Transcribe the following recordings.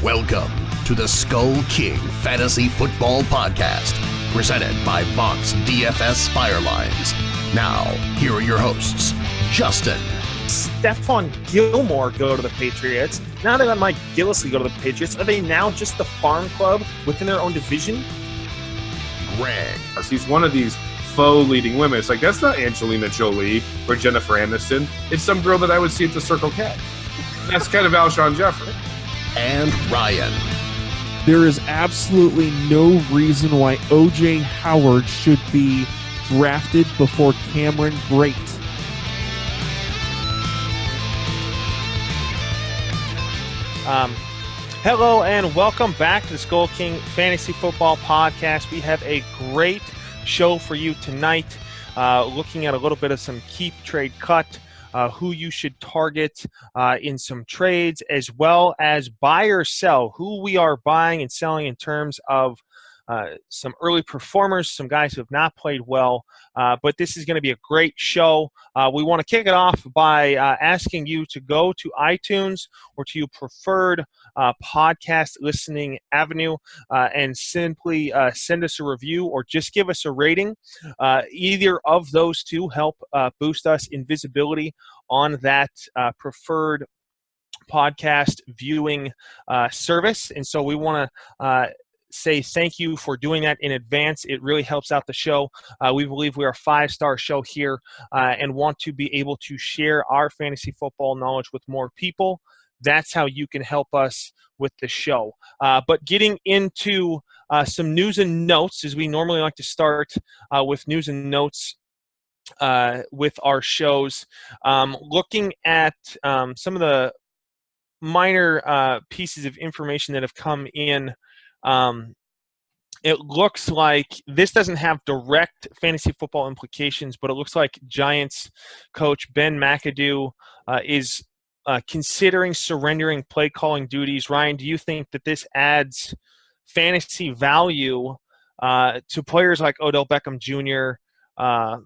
Welcome to the Skull King Fantasy Football Podcast, presented by Vox DFS Firelines. Now, here are your hosts, Justin. Stephon Gilmore go to the Patriots. Now they let Mike Gillislee go to the Patriots. Are they now just the farm club within their own division? Greg. He's one of these faux leading women. It's like, that's not Angelina Jolie or Jennifer Aniston. It's some girl that I would see at the Circle K. That's kind of Alshon Jeffrey. And Ryan. There is absolutely no reason why O.J. Howard should be drafted before Cameron Brate. Hello and welcome back to the Skull King Fantasy Football Podcast. We have a great show for you tonight, looking at a little bit of some Keep-Trade-Cut, who you should target in some trades, as well as buy or sell, who we are buying and selling in terms of some early performers, some guys who have not played well, but this is going to be a great show. We want to kick it off by asking you to go to iTunes or to your preferred podcast listening avenue and simply send us a review or just give us a rating. Either of those two help boost us in visibility on that preferred podcast viewing service. And so we want to say thank you for doing that in advance. It really helps out the show. We believe we are a 5-star show here and want to be able to share our fantasy football knowledge with more people. That's how you can help us with the show. But getting into some news and notes, as we normally like to start with news and notes with our shows, looking at some of the minor pieces of information that have come in. It looks like this doesn't have direct fantasy football implications, but it looks like Giants coach Ben McAdoo is considering surrendering play calling duties. Ryan, do you think that this adds fantasy value to players like Odell Beckham Jr.,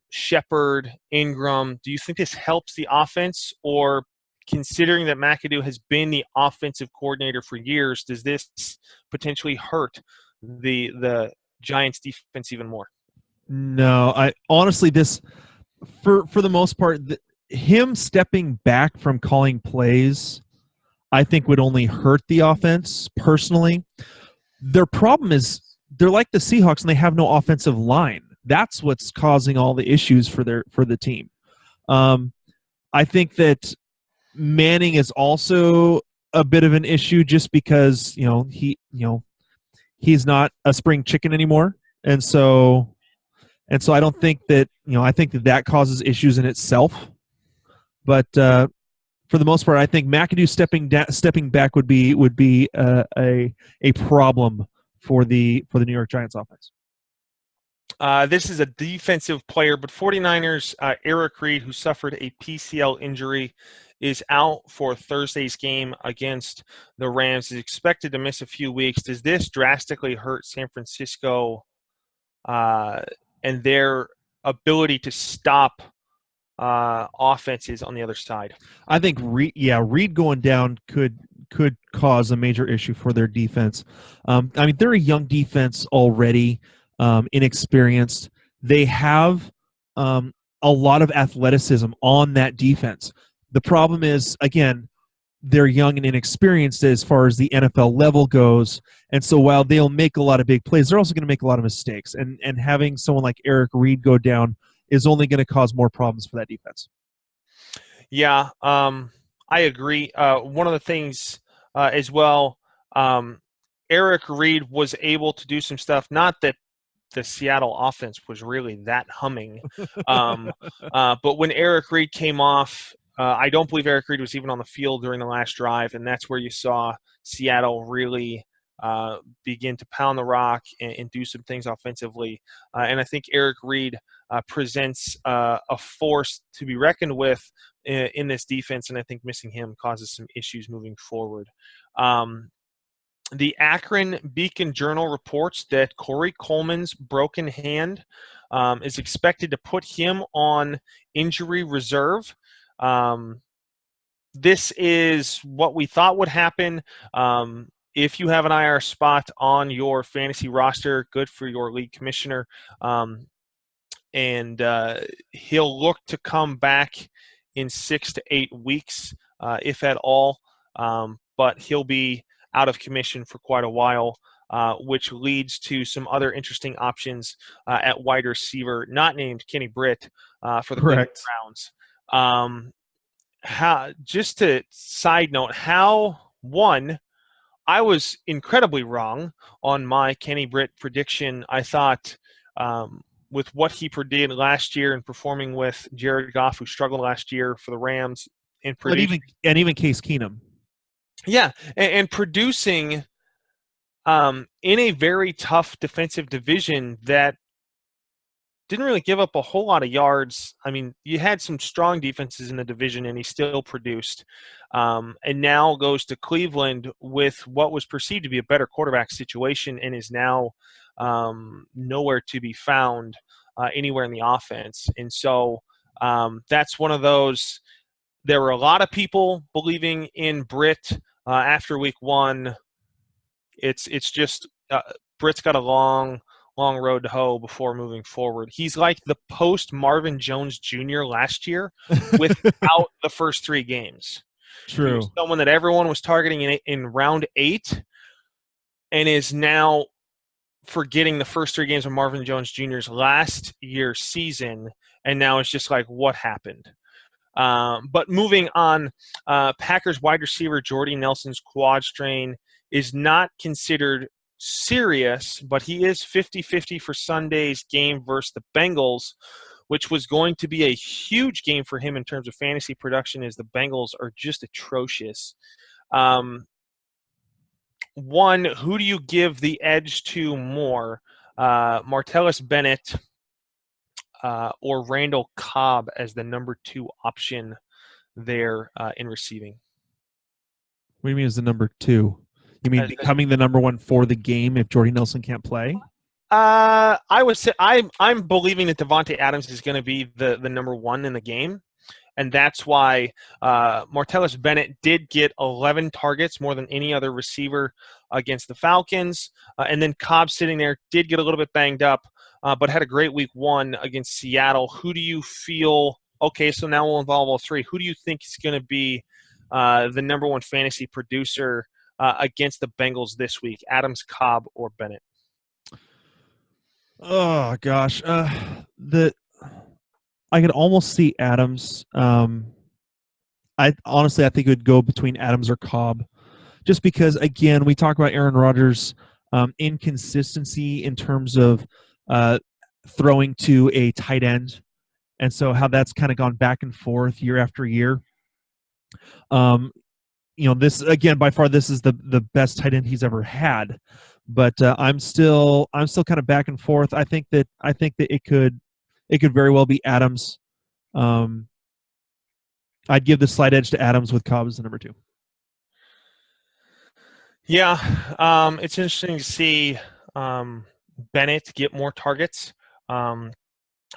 Shepard, Ingram? Do you think this helps the offense, or considering that McAdoo has been the offensive coordinator for years, does this potentially hurt the Giants defense even more? No, I honestly, this for the most part, him stepping back from calling plays, I think would only hurt the offense personally. Their problem is they're like the Seahawks and they have no offensive line. That's what's causing all the issues for the team. I think that Manning is also a bit of an issue just because he's not a spring chicken anymore, and so I don't think that I think that causes issues in itself. But for the most part, I think McAdoo stepping back would be a problem for the New York Giants offense. This is a defensive player, but 49ers Eric Reid, who suffered a PCL injury, is out for Thursday's game against the Rams, is expected to miss a few weeks. Does this drastically hurt San Francisco and their ability to stop offenses on the other side? I think Reid going down could cause a major issue for their defense. They're a young defense already, inexperienced. They have a lot of athleticism on that defense. The problem is, again, they're young and inexperienced as far as the NFL level goes. And so while they'll make a lot of big plays, they're also going to make a lot of mistakes. And having someone like Eric Reid go down is only going to cause more problems for that defense. Yeah, I agree. One of the things as well, Eric Reid was able to do some stuff, not that the Seattle offense was really that humming. But when Eric Reid came off, I don't believe Eric Reid was even on the field during the last drive, and that's where you saw Seattle really begin to pound the rock and do some things offensively. And I think Eric Reid presents a force to be reckoned with in this defense, and I think missing him causes some issues moving forward. The Akron Beacon Journal reports that Corey Coleman's broken hand is expected to put him on injury reserve. This is what we thought would happen. if you have an IR spot on your fantasy roster, good for your league commissioner. And he'll look to come back in 6 to 8 weeks, if at all. But he'll be out of commission for quite a while, which leads to some other interesting options at wide receiver, not named Kenny Britt, for the Cleveland Browns. Just to side note, I was incredibly wrong on my Kenny Britt prediction. I thought with what he predicted last year and performing with Jared Goff, who struggled last year for the Rams, and even Case Keenum. Yeah, and producing in a very tough defensive division that didn't really give up a whole lot of yards. I mean, you had some strong defenses in the division, and he still produced. And now goes to Cleveland with what was perceived to be a better quarterback situation and is now nowhere to be found anywhere in the offense. And so that's one of those. There were a lot of people believing in Britt after week one. It's just Britt's got a long road to hoe before moving forward. He's like the post Marvin Jones Jr. last year without the first 3 games. True. He was someone that everyone was targeting in round 8 and is now forgetting the first 3 games of Marvin Jones Jr.'s last year's season, and now it's just like, what happened? But moving on, Packers wide receiver Jordy Nelson's quad strain is not considered serious, but he is 50-50 for Sunday's game versus the Bengals, which was going to be a huge game for him in terms of fantasy production, as the Bengals are just atrocious. One, who do you give the edge to more, Martellus Bennett or Randall Cobb as the number 2 option there in receiving? What do you mean as the number 2? You mean becoming the number 1 for the game if Jordy Nelson can't play? I would say I'm believing that Devontae Adams is going to be the number 1 in the game, and that's why Martellus Bennett did get 11 targets, more than any other receiver against the Falcons, and then Cobb sitting there did get a little bit banged up, but had a great week 1 against Seattle. Who do you feel? Okay, so now we'll involve all 3. Who do you think is going to be the number 1 fantasy producer against the Bengals this week? Adams, Cobb, or Bennett? Oh gosh, I could almost see Adams. I think it would go between Adams or Cobb, just because again we talk about Aaron Rodgers' inconsistency in terms of throwing to a tight end, and so how that's kind of gone back and forth year after year. This again, by far, this is the best tight end he's ever had. But I'm still kind of back and forth. I think that it could very well be Adams. I'd give the slight edge to Adams with Cobb as the number 2. Yeah, it's interesting to see Bennett get more targets, but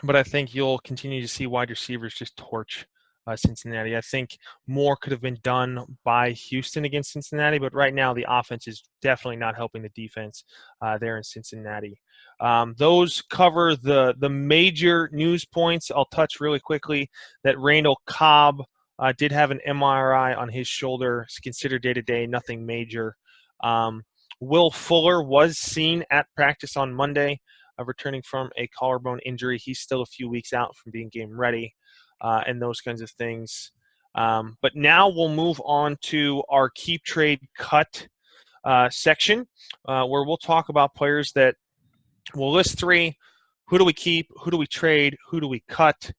I think you'll continue to see wide receivers just torch Cincinnati. I think more could have been done by Houston against Cincinnati, but right now the offense is definitely not helping the defense there in Cincinnati. Those cover the major news points. I'll touch really quickly that Randall Cobb did have an MRI on his shoulder. It's considered day-to-day, nothing major. Will Fuller was seen at practice on Monday, returning from a collarbone injury. He's still a few weeks out from being game ready. And those kinds of things. But now we'll move on to our Keep Trade Cut section, where we'll talk about players that we'll list 3. Who do we keep? Who do we trade? Who do we cut?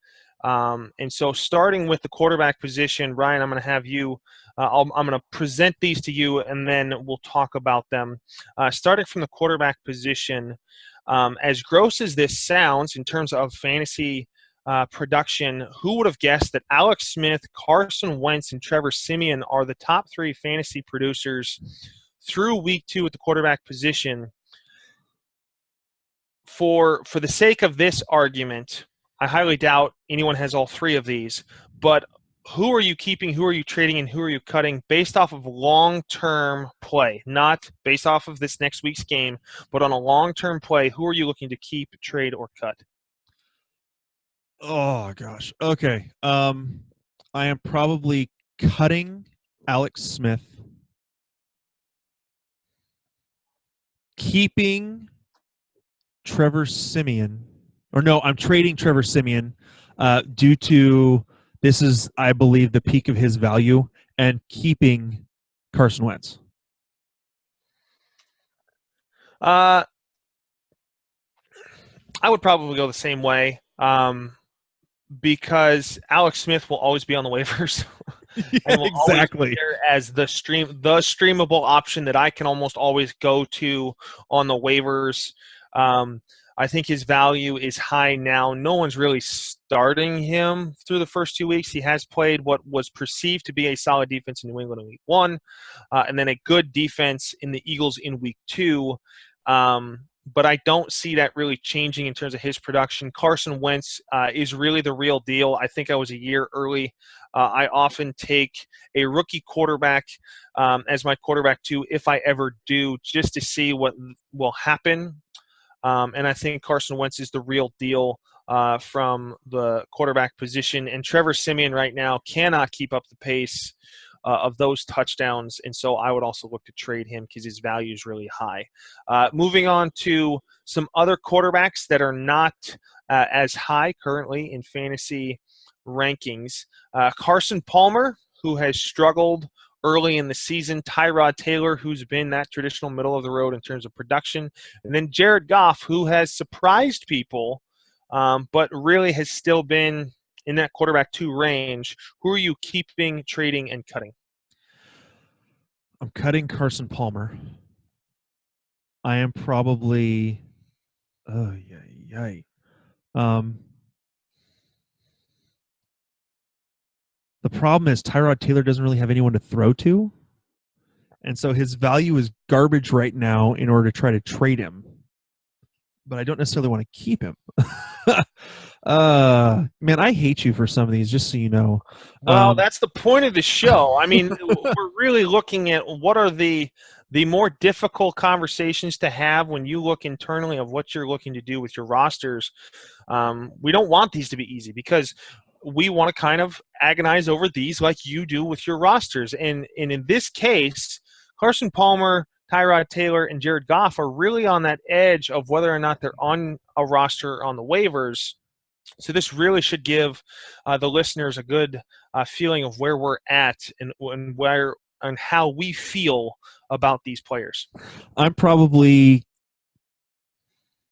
And so starting with the quarterback position, Ryan, I'm going to have you I'm going to present these to you, and then we'll talk about them. Starting from the quarterback position, as gross as this sounds in terms of fantasy production, who would have guessed that Alex Smith, Carson Wentz, and Trevor Siemian are the top 3 fantasy producers through week 2 at the quarterback position? For the sake of this argument, I highly doubt anyone has all 3 of these, but who are you keeping, who are you trading, and who are you cutting based off of long-term play, not based off of this next week's game, but on a long-term play, who are you looking to keep, trade, or cut? Oh gosh. Okay. I am probably cutting Alex Smith, keeping Trevor Siemian, or no, I'm trading Trevor Siemian due to this is, I believe, the peak of his value, and keeping Carson Wentz. I would probably go the same way because Alex Smith will always be on the waivers. And will exactly. always be there as the streamable option that I can almost always go to on the waivers. I think his value is high now. No one's really starting him through the first 2 weeks. He has played what was perceived to be a solid defense in New England in week 1, and then a good defense in the Eagles in week 2. But I don't see that really changing in terms of his production. Carson Wentz is really the real deal. I think I was a year early. I often take a rookie quarterback as my quarterback too, if I ever do, just to see what will happen. And I think Carson Wentz is the real deal from the quarterback position. And Trevor Siemian right now cannot keep up the pace of those touchdowns, and so I would also look to trade him because his value is really high. Moving on to some other quarterbacks that are not as high currently in fantasy rankings. Carson Palmer, who has struggled early in the season. Tyrod Taylor, who's been that traditional middle of the road in terms of production. And then Jared Goff, who has surprised people, but really has still been in that quarterback 2 range. Who are you keeping, trading, and cutting? I'm cutting Carson Palmer. I am probably the problem is Tyrod Taylor doesn't really have anyone to throw to. And so his value is garbage right now in order to try to trade him. But I don't necessarily want to keep him. Man, I hate you for some of these, just so you know. Well, that's the point of the show. I mean, we're really looking at what are the more difficult conversations to have when you look internally of what you're looking to do with your rosters. We don't want these to be easy because we want to kind of agonize over these like you do with your rosters. And in this case, Carson Palmer, Tyrod Taylor, and Jared Goff are really on that edge of whether or not they're on a roster on the waivers. So this really should give the listeners a good feeling of where we're at and where and how we feel about these players. I'm probably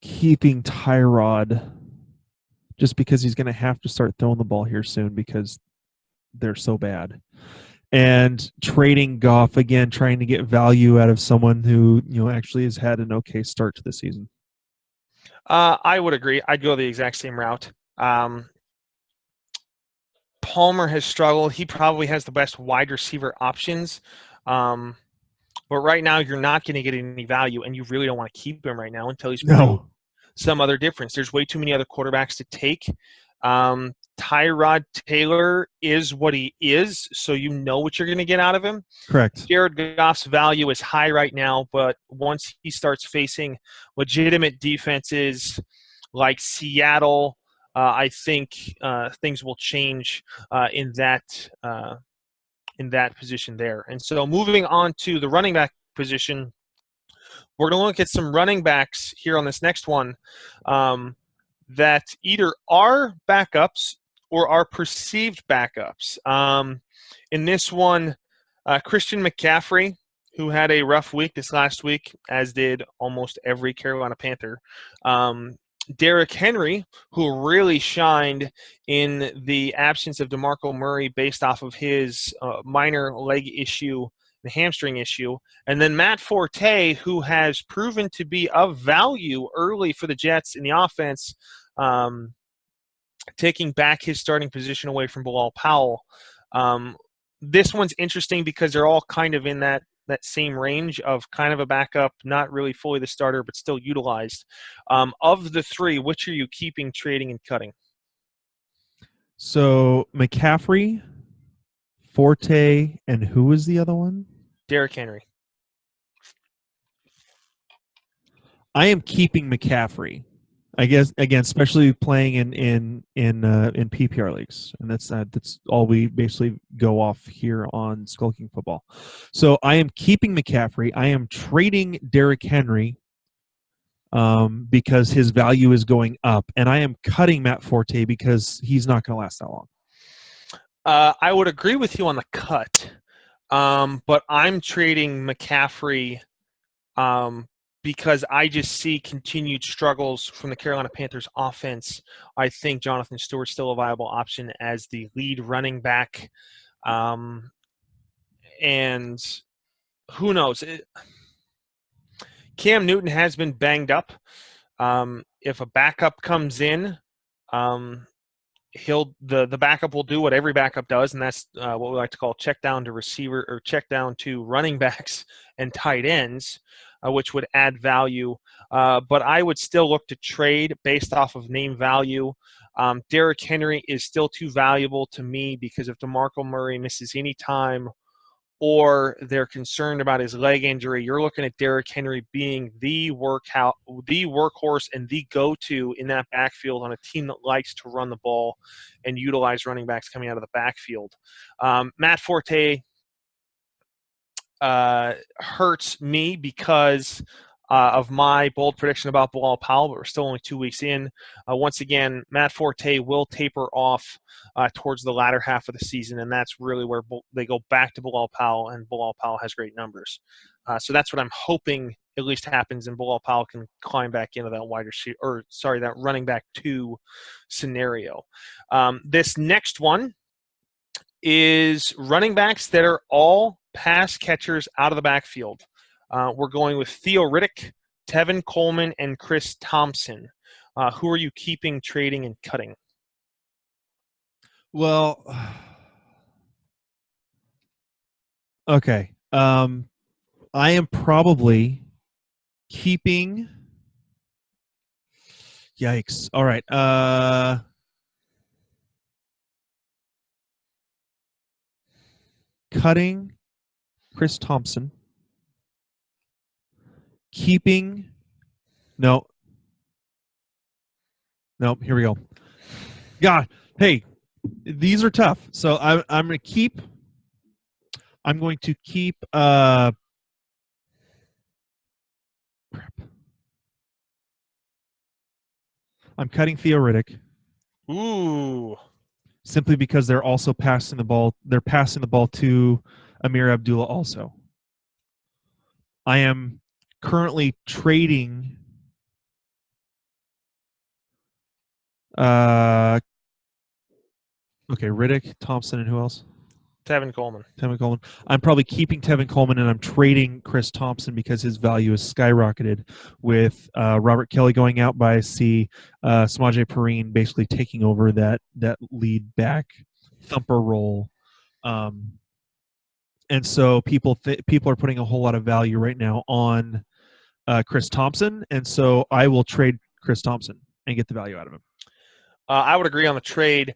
keeping Tyrod just because he's going to have to start throwing the ball here soon because they're so bad. And trading Goff again, trying to get value out of someone who actually has had an okay start to the season. I would agree. I'd go the exact same route. Palmer has struggled. He probably has the best wide receiver options. But right now, you're not going to get any value, and you really don't want to keep him right now until he's proved some other difference. There's way too many other quarterbacks to take. Tyrod Taylor is what he is, so you know what you're going to get out of him. Correct. Jared Goff's value is high right now, but once he starts facing legitimate defenses like Seattle, I think things will change in that position there. And so moving on to the running back position, we're going to look at some running backs here on this next one that either are backups or are perceived backups. In this one, Christian McCaffrey, who had a rough week this last week, as did almost every Carolina Panther. Derrick Henry, who really shined in the absence of DeMarco Murray based off of his minor leg issue, the hamstring issue. And then Matt Forte, who has proven to be of value early for the Jets in the offense, taking back his starting position away from Bilal Powell. This one's interesting because they're all kind of in that same range of kind of a backup, not really fully the starter, but still utilized. Of the three, which are you keeping, trading, and cutting? So McCaffrey, Forte, and who was the other one? Derrick Henry. I am keeping McCaffrey. I guess again, especially playing in PPR leagues, and that's all we basically go off here on Skull King Football. So I am keeping McCaffrey. I am trading Derrick Henry because his value is going up, and I am cutting Matt Forte because he's not going to last that long. I would agree with you on the cut, but I'm trading McCaffrey because I just see continued struggles from the Carolina Panthers offense. I think Jonathan Stewart's still a viable option as the lead running back. And who knows? Cam Newton has been banged up. If a backup comes in, the backup will do what every backup does, and that's what we like to call check down to receiver or check down to running backs and tight ends, which would add value. But I would still look to trade based off of name value. Derrick Henry is still too valuable to me because if DeMarco Murray misses any time or they're concerned about his leg injury, you're looking at Derrick Henry being the workhorse and the go-to in that backfield on a team that likes to run the ball and utilize running backs coming out of the backfield. Matt Forte hurts me because of my bold prediction about Bilal Powell, but we're still only 2 weeks in. Once again, Matt Forte will taper off towards the latter half of the season, and that's really where they go back to Bilal Powell, and Bilal Powell has great numbers. So that's what I'm hoping at least happens, and Bilal Powell can climb back into that that running back 2 scenario. This next one is running backs that are all pass catchers out of the backfield. We're going with Theo Riddick, Tevin Coleman, and Chris Thompson. Who are you keeping, trading, and cutting? Well, okay. I am probably keeping. Yikes! All right. Cutting Chris Thompson. Keeping. No. Here we go. God, hey, these are tough. So I'm going to keep. I'm going to keep. Crap. I'm cutting Theo Riddick. Ooh. Simply because they're also passing the ball. They're passing the ball to Amir Abdullah also. I am currently trading okay, Riddick, Thompson, and who else? Tevin Coleman. I'm probably keeping Tevin Coleman, and I'm trading Chris Thompson because his value is skyrocketed with Robert Kelly going out by Samaje Perine basically taking over that lead back thumper role. And so people are putting a whole lot of value right now on Chris Thompson, and so I will trade Chris Thompson and get the value out of him. I would agree on the trade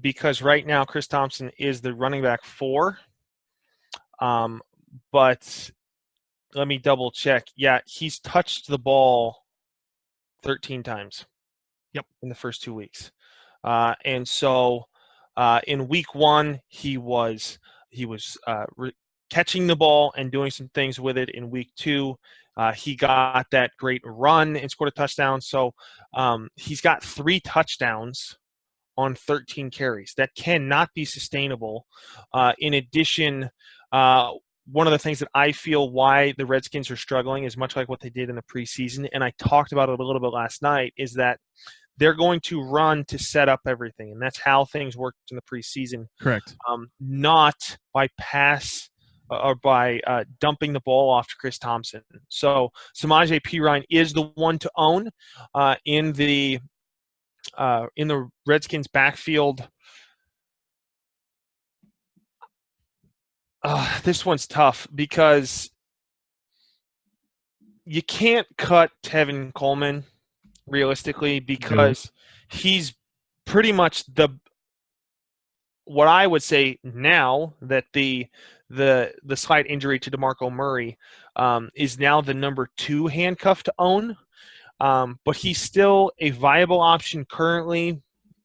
because right now Chris Thompson is the running back 4. But let me double check. Yeah, he's touched the ball 13 times. Yep. In the first 2 weeks. And so in week 1, he was catching the ball and doing some things with it. In week 2, he got that great run and scored a touchdown. So he's got 3 touchdowns on 13 carries. That cannot be sustainable. In addition, one of the things that I feel why the Redskins are struggling is much like what they did in the preseason, and I talked about it a little bit last night, is that they're going to run to set up everything, and that's how things worked in the preseason. Correct. Not by pass or by dumping the ball off to Chris Thompson. So Samaje Perine is the one to own in the Redskins backfield. This one's tough because you can't cut Tevin Coleman realistically because he's pretty much what I would say now that the slight injury to DeMarco Murray is now the number 2 handcuff to own, but he's still a viable option currently.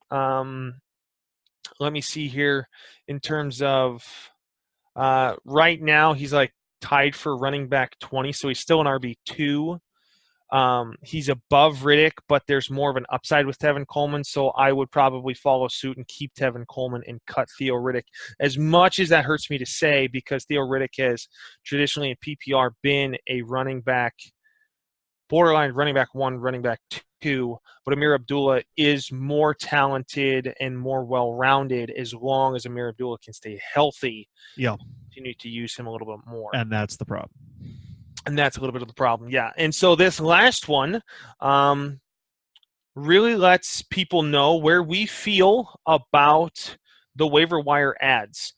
Let me see here in terms of right now he's like tied for running back 20, so he's still an RB2. He's above Riddick, but there's more of an upside with Tevin Coleman, so I would probably follow suit and keep Tevin Coleman and cut Theo Riddick. As much as that hurts me to say, because Theo Riddick has traditionally in PPR been a running back, borderline running back 1, running back 2, but Amir Abdullah is more talented and more well-rounded as long as Amir Abdullah can stay healthy. Yeah. Continue to use him a little bit more. And that's the problem. And that's a little bit of the problem, yeah. And so this last one really lets people know where we feel about the waiver wire ads.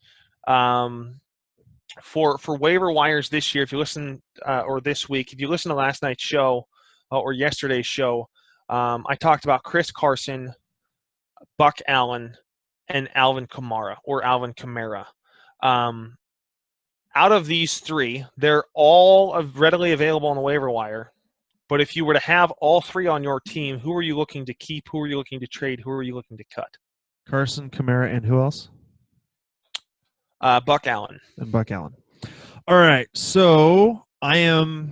For waiver wires this year, if you listen, or this week, if you listen to last night's show or yesterday's show, I talked about Chris Carson, Buck Allen, and Alvin Kamara. Out of these 3, they're all readily available on the waiver wire. But if you were to have all 3 on your team, who are you looking to keep? Who are you looking to trade? Who are you looking to cut? Carson, Kamara, and who else? Buck Allen. And Buck Allen. All right, so I am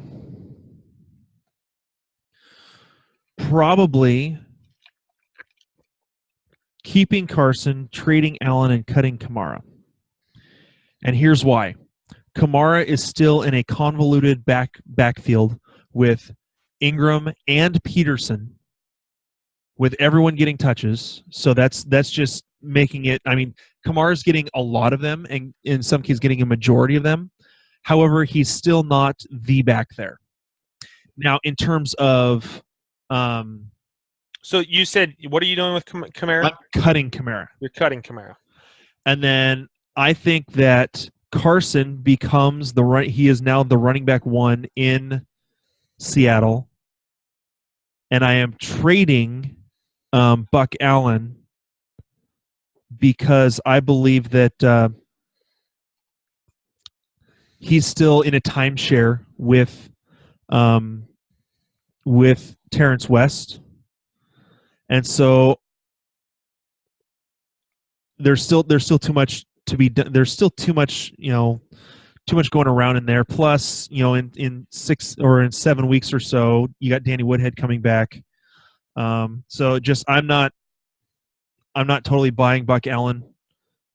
probably keeping Carson, trading Allen, and cutting Kamara. And here's why. Kamara is still in a convoluted backfield with Ingram and Peterson, with everyone getting touches. So that's just making it. I mean, Kamara's getting a lot of them, and in some cases getting a majority of them. However, he's still not the back there. Now, in terms of, so you said, what are you doing with Kamara? I'm cutting Kamara. You're cutting Kamara, and then I think that Carson becomes he is now the running back 1 in Seattle, and I am trading Buck Allen because I believe that he's still in a timeshare with Terrence West, and so there's still too much to be done. There's still too much going around in there. Plus, in 6 or in 7 weeks or so, you got Danny Woodhead coming back. So just I'm not totally buying Buck Allen.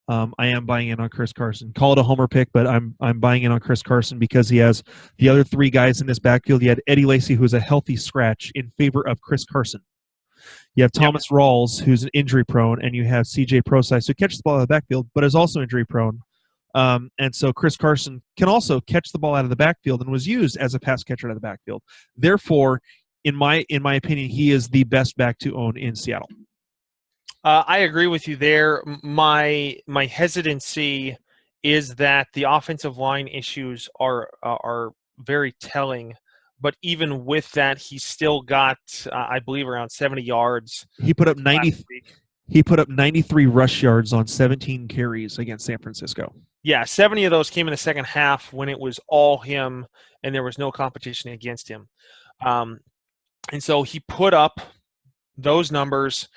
I am buying in on Chris Carson. Call it a homer pick, but I'm buying in on Chris Carson because he has the other 3 guys in this backfield. You had Eddie Lacy, who's a healthy scratch, in favor of Chris Carson. You have Thomas Rawls, who's an injury prone, and you have CJ Prosise, who catches the ball out of the backfield, but is also injury prone. And so Chris Carson can also catch the ball out of the backfield and was used as a pass catcher out of the backfield. Therefore, in my opinion, he is the best back to own in Seattle. I agree with you there. My hesitancy is that the offensive line issues are very telling. But even with that, he still got, I believe, around 70 yards. He put up 93 rush yards on 17 carries against San Francisco. Yeah, 70 of those came in the second half when it was all him and there was no competition against him. And so he put up those numbers.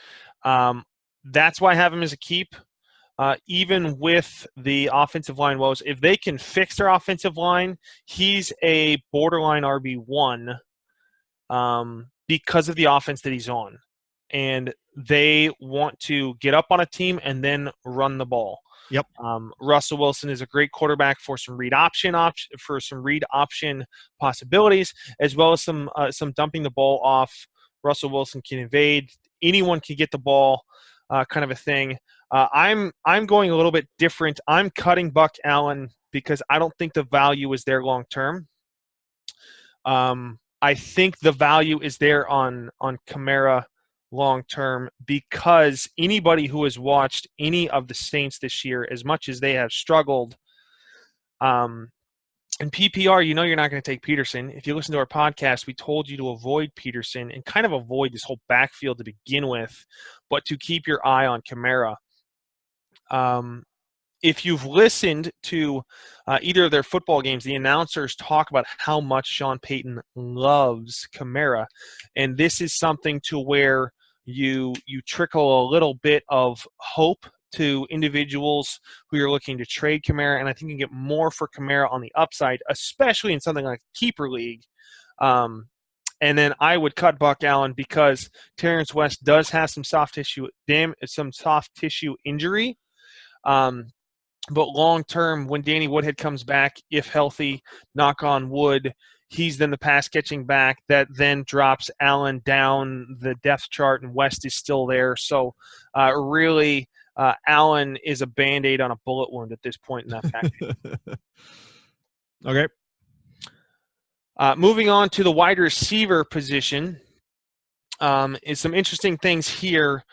That's why I have him as a keep. Even with the offensive line woes, if they can fix their offensive line, he's a borderline RB1 because of the offense that he's on. And they want to get up on a team and then run the ball. Yep. Russell Wilson is a great quarterback for some read option possibilities, as well as some dumping the ball off. Russell Wilson can evade. Anyone can get the ball, kind of a thing. I'm going a little bit different. I'm cutting Buck Allen because I don't think the value is there long term. I think the value is there on Kamara long term because anybody who has watched any of the Saints this year, as much as they have struggled, in PPR, you're not going to take Peterson. If you listen to our podcast, we told you to avoid Peterson and kind of avoid this whole backfield to begin with, but to keep your eye on Kamara. if you've listened to either of their football games, the announcers talk about how much Sean Payton loves Kamara, and this is something to where you trickle a little bit of hope to individuals who you're looking to trade Kamara, and I think you can get more for Kamara on the upside, especially in something like Keeper League. And then I would cut Buck Allen because Terrence West does have some soft tissue injury. But long term, when Danny Woodhead comes back, if healthy, knock on wood, he's then the pass catching back that then drops Allen down the depth chart, and West is still there. So really, Allen is a Band-Aid on a bullet wound at this point in that package. Okay. Moving on to the wide receiver position, is some interesting things here.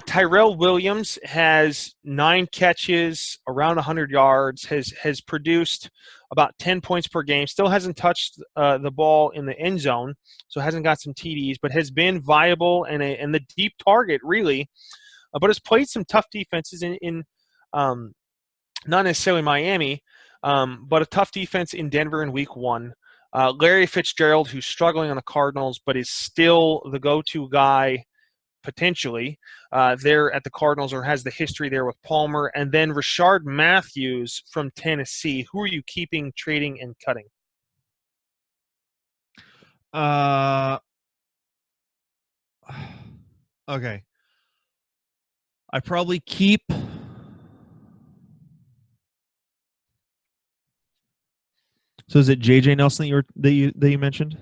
Tyrell Williams has 9 catches, around 100 yards, has produced about 10 points per game, still hasn't touched the ball in the end zone, so hasn't got some TDs, but has been viable and the deep target, really, but has played some tough defenses in not necessarily Miami, but a tough defense in Denver in week 1. Larry Fitzgerald, who's struggling on the Cardinals, but is still the go-to guy potentially there at the Cardinals, or has the history there with Palmer. And then Rashard Matthews from Tennessee. Who are you keeping, trading, and cutting? Okay. I probably keep... So is it J.J. Nelson that you mentioned?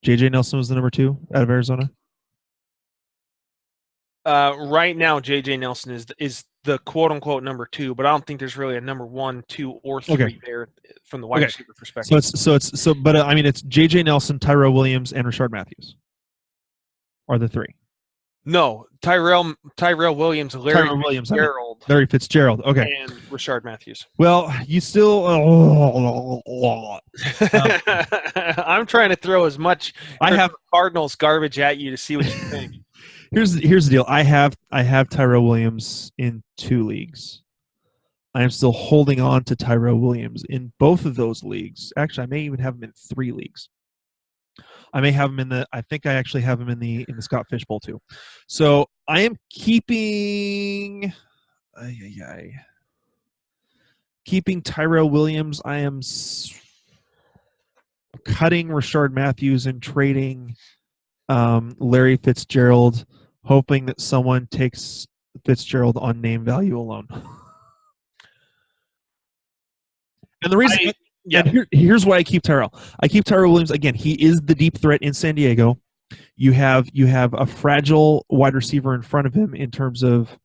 J.J. Nelson was the number 2 out of Arizona? Right now, J.J. Nelson is the quote-unquote number 2, but I don't think there's really a number 1, 2, or 3 there from the wide receiver perspective. But I mean, it's J.J. Nelson, Tyrell Williams, and Rashard Matthews are the 3. No, Tyrell Williams, Larry Fitzgerald, okay, and Rashard Matthews. Well, you still. I'm trying to throw as much Cardinals garbage at you to see what you think. Here's the deal. I have Tyrell Williams in 2 leagues. I am still holding on to Tyrell Williams in both of those leagues. Actually, I may even have him in 3 leagues. I may have him in the. I think I actually have him in the Scott Fish Bowl too. So I am keeping. Keeping Tyrell Williams. I am cutting Rashard Matthews and trading Larry Fitzgerald, hoping that someone takes Fitzgerald on name value alone. And the reason. Here's why I keep Tyrell. I keep Tyrell Williams. Again, he is the deep threat in San Diego. You have a fragile wide receiver in front of him in terms of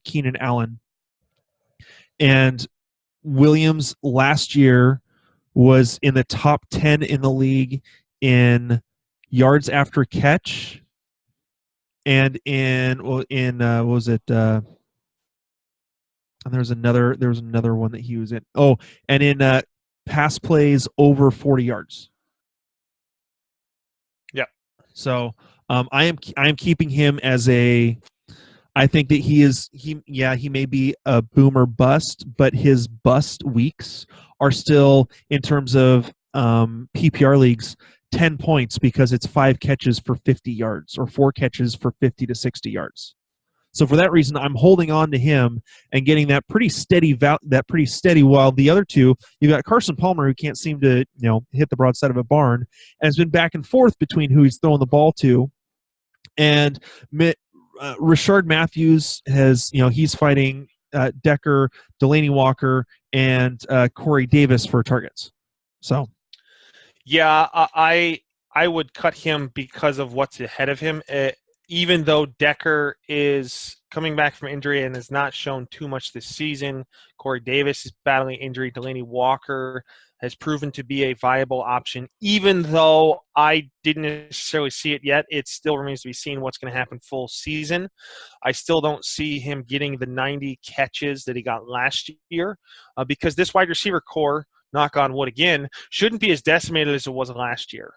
Keenan Allen. And Williams last year was in the top 10 in the league in yards after catch, and in what was it? And there was another one that he was in. Oh, and in pass plays over 40 yards. Yeah. So I am keeping him as a. I think that he may be a boomer bust, but his bust weeks are still, in terms of PPR leagues, 10 points because it's 5 catches for 50 yards or 4 catches for 50 to 60 yards. So for that reason, I'm holding on to him and getting that pretty steady while the other 2, you've got Carson Palmer, who can't seem to hit the broadside of a barn, and has been back and forth between who he's throwing the ball to. And Rashard Matthews has, he's fighting Decker, Delaney Walker, and Corey Davis for targets. So, yeah, I would cut him because of what's ahead of him. Even though Decker is coming back from injury and has not shown too much this season, Corey Davis is battling injury. Delaney Walker has proven to be a viable option. Even though I didn't necessarily see it yet, it still remains to be seen what's going to happen full season. I still don't see him getting the 90 catches that he got last year because this wide receiver core, knock on wood again, shouldn't be as decimated as it was last year.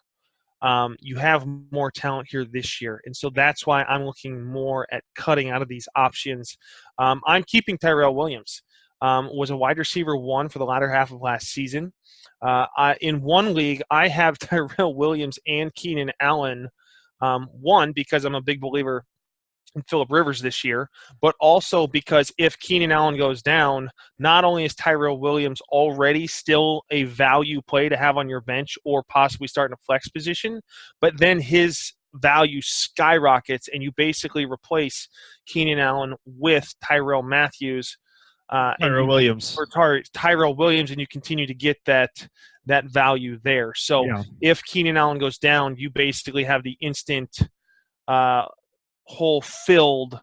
you have more talent here this year. And so that's why I'm looking more at cutting out of these options. I'm keeping Tyrell Williams. Was a wide receiver 1 for the latter half of last season. In one league, I have Tyrell Williams and Keenan Allen. One, because I'm a big believer in Phillip Rivers this year, but also because if Keenan Allen goes down, not only is Tyrell Williams already still a value play to have on your bench or possibly start in a flex position, but then his value skyrockets and you basically replace Keenan Allen with Tyrell Matthews. Tyrell Williams. Or Tyrell Williams, and you continue to get that value there. So if Keenan Allen goes down, you basically have the instant hole filled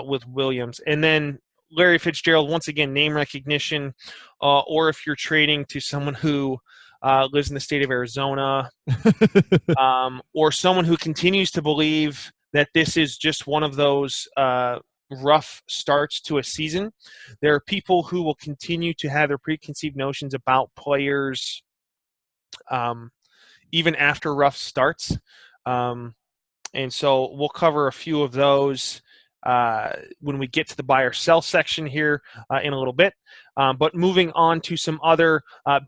with Williams. And then Larry Fitzgerald, once again, name recognition, or if you're trading to someone who lives in the state of Arizona, or someone who continues to believe that this is just one of those rough starts to a season. There are people who will continue to have their preconceived notions about players even after rough starts. And so we'll cover a few of those when we get to the buy or sell section here in a little bit. But moving on to some other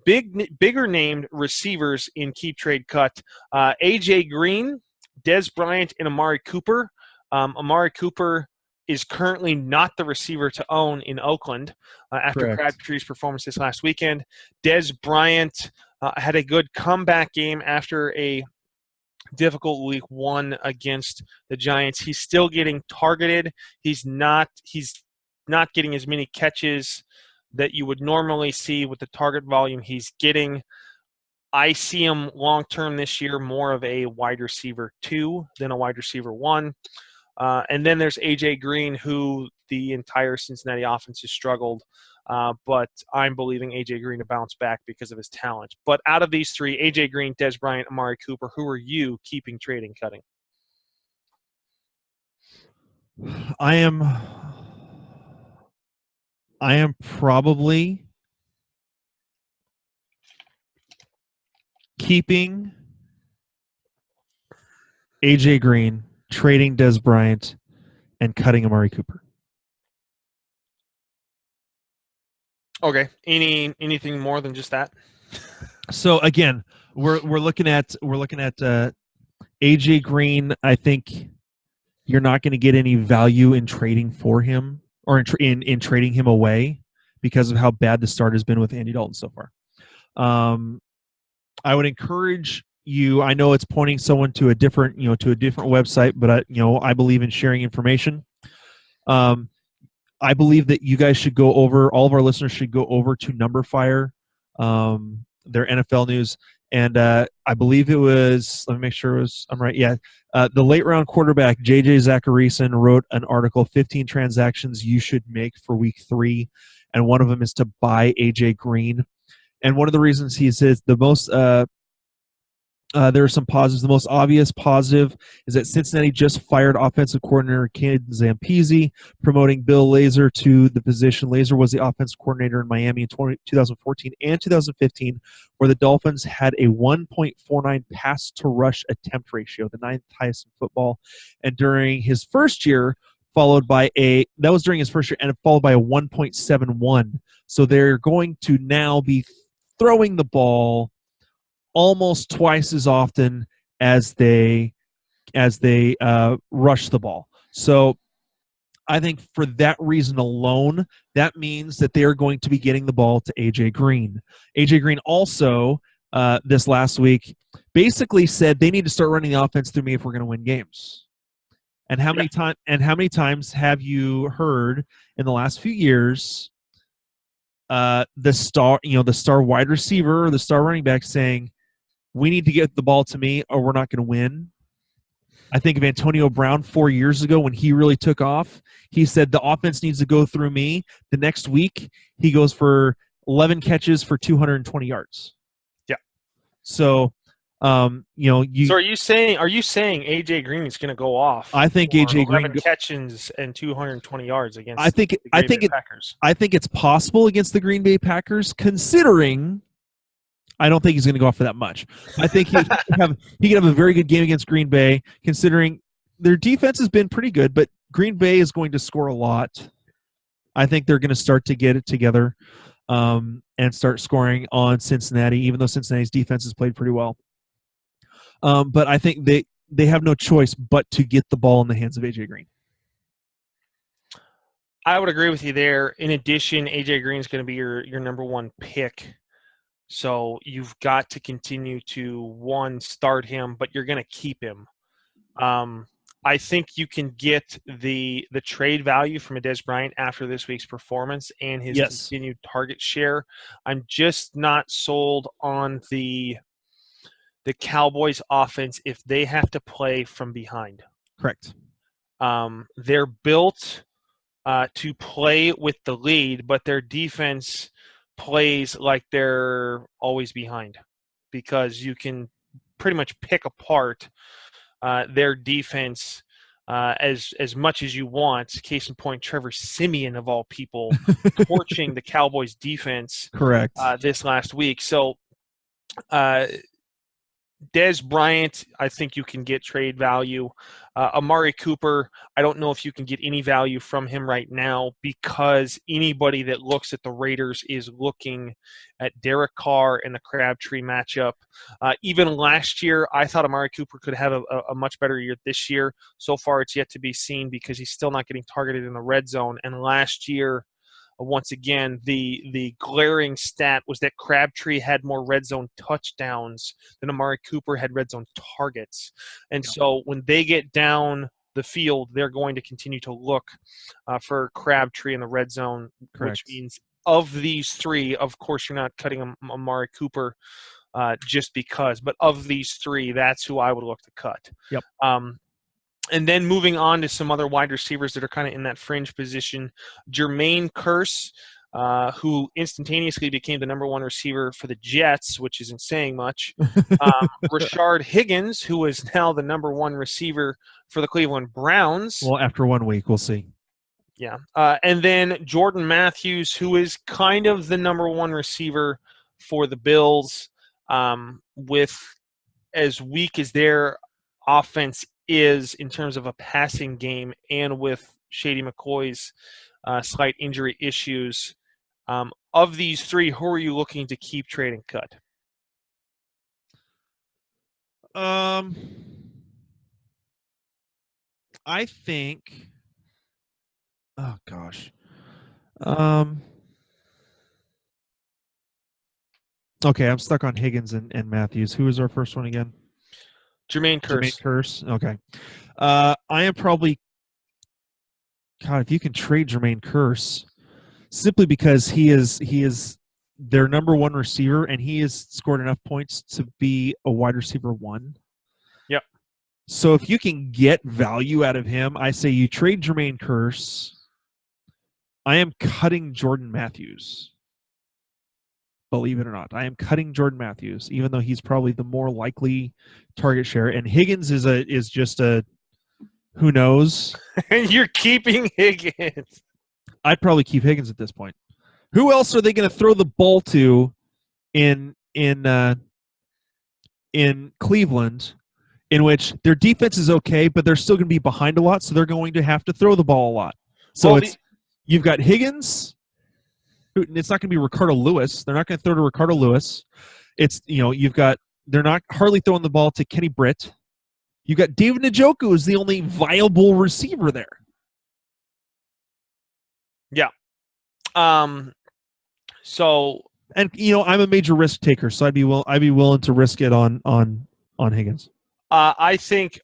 bigger named receivers in Keep-Trade-Cut. A.J. Green, Dez Bryant, and Amari Cooper. Amari Cooper is currently not the receiver to own in Oakland after Crabtree's performance this last weekend. Dez Bryant had a good comeback game after a difficult week 1 against the Giants. He's still getting targeted. He's not getting as many catches that you would normally see with the target volume he's getting. I see him long-term this year more of a wide receiver 2 than a wide receiver 1. And then there's A.J. Green, who the entire Cincinnati offense has struggled. But I'm believing A.J. Green to bounce back because of his talent. But out of these 3, A.J. Green, Dez Bryant, Amari Cooper, who are you keeping, trading, cutting? I am probably keeping A.J. Green, trading Dez Bryant, and cutting Amari Cooper. Okay. Anything more than just that? So again, we're looking at A.J. Green. I think you're not going to get any value in trading for him or in trading him away because of how bad the start has been with Andy Dalton so far. I would encourage you. I know it's pointing someone to a different website, but I believe in sharing information. I believe that you guys should go over, all of our listeners should go over to NumberFire, their NFL news. And I believe it was, let me make sure I'm right. Yeah. The late round quarterback, J.J. Zacharyson, wrote an article, 15 transactions you should make for week 3. And one of them is to buy A.J. Green. And one of the reasons he says the most, there are some positives. The most obvious positive is that Cincinnati just fired offensive coordinator Ken Zampese, promoting Bill Lazor to the position. Lazor was the offensive coordinator in Miami in 2014 and 2015, where the Dolphins had a 1.49 pass-to-rush attempt ratio, the 9th highest in football. And during his first year, followed by a 1.71. So they're going to now be throwing the ball almost twice as often as they rush the ball. So I think for that reason alone, that means that they are going to be getting the ball to A.J. Green. A.J. Green also this last week basically said they need to start running the offense through me if we're going to win games. And how many times have you heard in the last few years the star wide receiver or the star running back saying, we need to get the ball to me or we're not going to win? I think of Antonio Brown 4 years ago when he really took off. He said the offense needs to go through me. The next week, he goes for 11 catches for 220 yards. Yeah. So, So are you saying A.J. Green is going to go off? I think A.J. Green 11 catches and 220 yards against the Green Bay Packers. I think it's possible against the Green Bay Packers, considering I don't think he's going to go off for that much. I think he could have a very good game against Green Bay, considering their defense has been pretty good, but Green Bay is going to score a lot. I think they're going to start to get it together and start scoring on Cincinnati, even though Cincinnati's defense has played pretty well. But I think they have no choice but to get the ball in the hands of A.J. Green. I would agree with you there. In addition, A.J. Green is going to be your number one pick. So you've got to continue to, one, start him, but you're going to keep him. I think you can get the trade value from a Dez Bryant after this week's performance and his continued target share. I'm just not sold on the Cowboys offense if they have to play from behind. Correct. They're built to play with the lead, but their defense plays like they're always behind because you can pretty much pick apart their defense as much as you want. Case in point, Trevor Siemian, of all people, torching the Cowboys defense Correct. This last week. So Dez Bryant, I think you can get trade value. Amari Cooper, I don't know if you can get any value from him right now because anybody that looks at the Raiders is looking at Derek Carr and the Crabtree matchup. Even last year, I thought Amari Cooper could have a much better year this year. So far, it's yet to be seen because he's still not getting targeted in the red zone. And last year, once again, the glaring stat was that Crabtree had more red zone touchdowns than Amari Cooper had red zone targets. And so when they get down the field, they're going to continue to look for Crabtree in the red zone, Correct. which means of these three, of course, you're not cutting Amari Cooper just because, but of these three, that's who I would look to cut. Yep. And then moving on to some other wide receivers that are kind of in that fringe position, Jermaine Kearse, who instantaneously became the number one receiver for the Jets, which isn't saying much. Rashard Higgins, who is now the number one receiver for the Cleveland Browns. Well, after 1 week, we'll see. Yeah. And then Jordan Matthews, who is kind of the number one receiver for the Bills, with as weak as their offense is in terms of a passing game and with Shady McCoy's slight injury issues. Of these three, who are you looking to keep, trade, and cut? I think – oh, gosh. Okay, I'm stuck on Higgins and Matthews. Who is our first one again? Jermaine Kearse. Jermaine Kearse. Okay. I am probably – God, if you can trade Jermaine Kearse, simply because he is their number one receiver and he has scored enough points to be a wide receiver one. Yep. So if you can get value out of him, I say you trade Jermaine Kearse. I am cutting Jordan Matthews. Believe it or not, I am cutting Jordan Matthews, even though he's probably the more likely target share. And Higgins is just a who knows. And you're keeping Higgins. I'd probably keep Higgins at this point. Who else are they going to throw the ball to in Cleveland, in which their defense is okay, but they're still going to be behind a lot, so they're going to have to throw the ball a lot. So you've got Higgins. It's not going to be Ricardo Lewis. They're not going to throw to Ricardo Lewis. It's, they're not hardly throwing the ball to Kenny Britt. You've got David Njoku is the only viable receiver there. Yeah. So, and I'm a major risk taker, so I'd be willing to risk it on Higgins. I think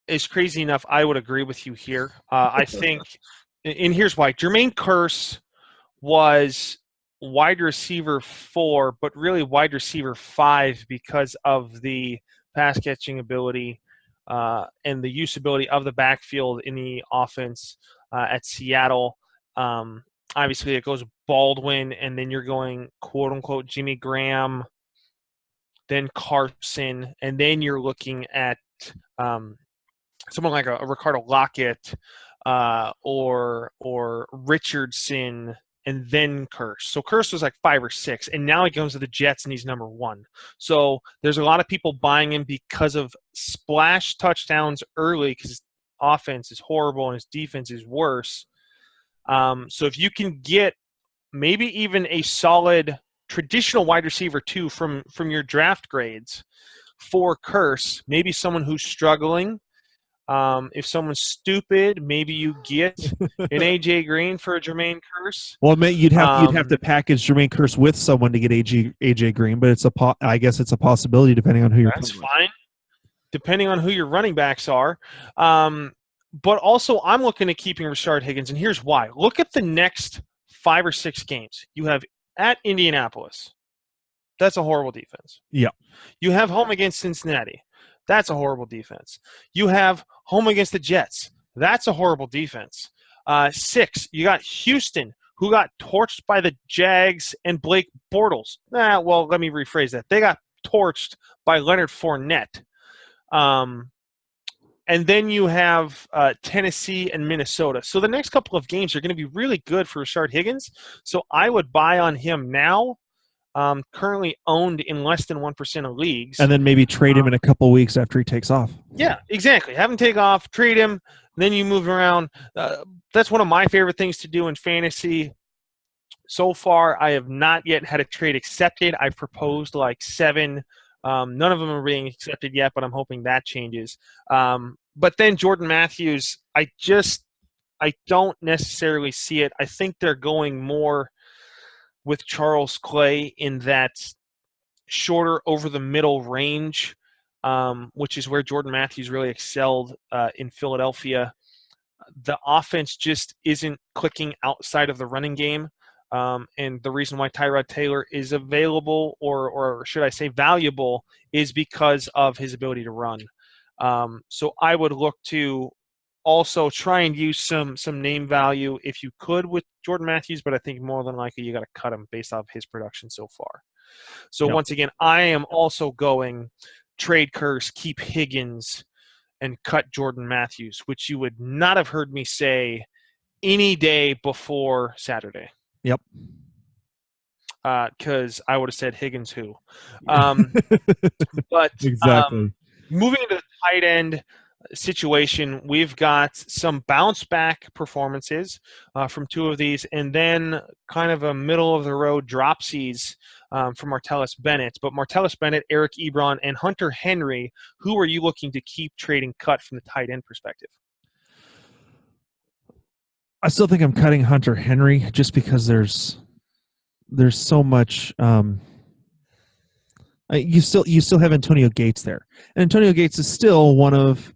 it's crazy enough. I would agree with you here. I think, and here's why: Jermaine Kearse was wide receiver 4, but really wide receiver 5 because of the pass catching ability and the usability of the backfield in the offense at Seattle. Obviously, it goes Baldwin, and then you're going quote unquote Jimmy Graham, then Carson, and then you're looking at someone like a Ricardo Lockett or Richardson. and then Curse. So Curse was like 5 or 6, and now he comes to the Jets and he's number 1. So there's a lot of people buying him because of splash touchdowns early because his offense is horrible and his defense is worse. So if you can get maybe even a solid traditional wide receiver 2 from your draft grades for Curse, maybe someone who's struggling. If someone's stupid, maybe you get an AJ Green for a Jermaine Curse. Well, you'd have to package Jermaine Curse with someone to get AJ Green, but I guess it's a possibility depending on who you're. That's fine, depending on who your running backs are. But also, I'm looking at keeping Rashard Higgins, and here's why. Look at the next 5 or 6 games. You have at Indianapolis. That's a horrible defense. Yeah. You have home against Cincinnati. That's a horrible defense. You have home against the Jets. That's a horrible defense. 6, you got Houston, who got torched by the Jags and Blake Bortles. Well, let me rephrase that. They got torched by Leonard Fournette. And then you have Tennessee and Minnesota. So the next couple of games are going to be really good for Rashard Higgins. So I would buy on him now. Currently owned in less than 1% of leagues. And then maybe trade him in a couple weeks after he takes off. Yeah, exactly. Have him take off, trade him, then you move around. That's one of my favorite things to do in fantasy. So far, I have not yet had a trade accepted. I've proposed like 7. None of them are being accepted yet, but I'm hoping that changes. But then Jordan Matthews, I don't necessarily see it. I think they're going more with Charles Clay in that shorter over-the-middle range, which is where Jordan Matthews really excelled in Philadelphia. The offense just isn't clicking outside of the running game, and the reason why Tyrod Taylor is available, or should I say valuable, is because of his ability to run. So I would look to also try and use some name value if you could with Jordan Matthews, but I think more than likely you got to cut him based off his production so far. So Once again, I am also going trade Curse, keep Higgins, and cut Jordan Matthews, which you would not have heard me say any day before Saturday. Yep. Because I would have said Higgins who. But exactly. Moving into the tight end situation, we've got some bounce back performances from 2 of these, and then kind of a middle of the road dropsies from Martellus Bennett. But Martellus Bennett, Eric Ebron, and Hunter Henry, who are you looking to keep trading cut from the tight end perspective? I still think I'm cutting Hunter Henry just because there's so much. You still have Antonio Gates there, and Antonio Gates is still one of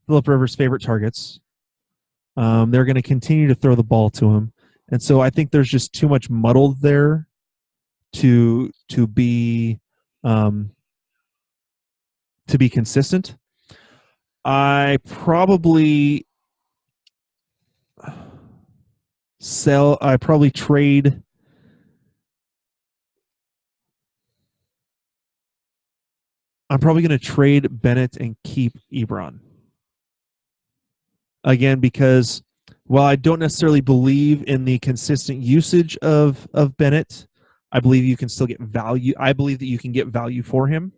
Phillip Rivers' favorite targets. They're going to continue to throw the ball to him, and so I think there's just too much muddled there to be consistent. I probably trade. I'm probably going to trade Bennett and keep Ebron. Again, because while I don't necessarily believe in the consistent usage of Bennett, I believe you can still get value. I believe that you can get value for him.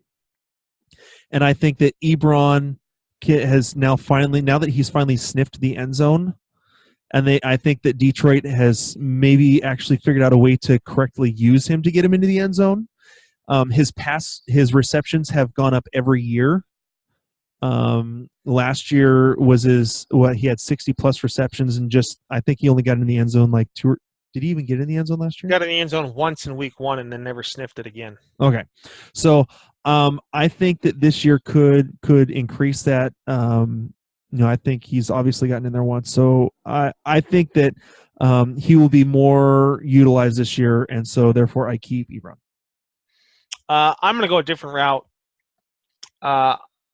And I think that Ebron has now that he's finally sniffed the end zone, and I think that Detroit has maybe actually figured out a way to correctly use him to get him into the end zone. His receptions have gone up every year. Last year was he had 60 plus receptions, and I think he only got in the end zone like 2. Did he even get in the end zone last year? Got in the end zone once in week 1 and then never sniffed it again. Okay. So, I think that this year could increase that. I think he's obviously gotten in there once. So I think that, he will be more utilized this year. And so therefore I keep Ebron. I'm going to go a different route.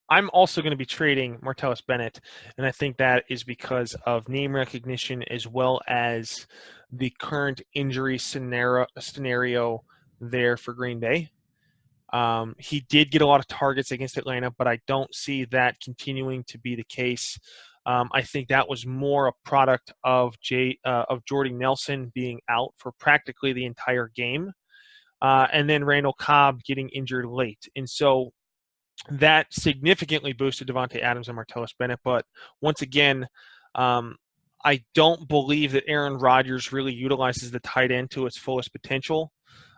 I'm also going to be trading Martellus Bennett, and I think that is because of name recognition as well as the current injury scenario there for Green Bay. He did get a lot of targets against Atlanta, but I don't see that continuing to be the case. I think that was more a product of Jordy Nelson being out for practically the entire game, and then Randall Cobb getting injured late. And so that significantly boosted Devontae Adams and Martellus Bennett. But once again, I don't believe that Aaron Rodgers really utilizes the tight end to its fullest potential.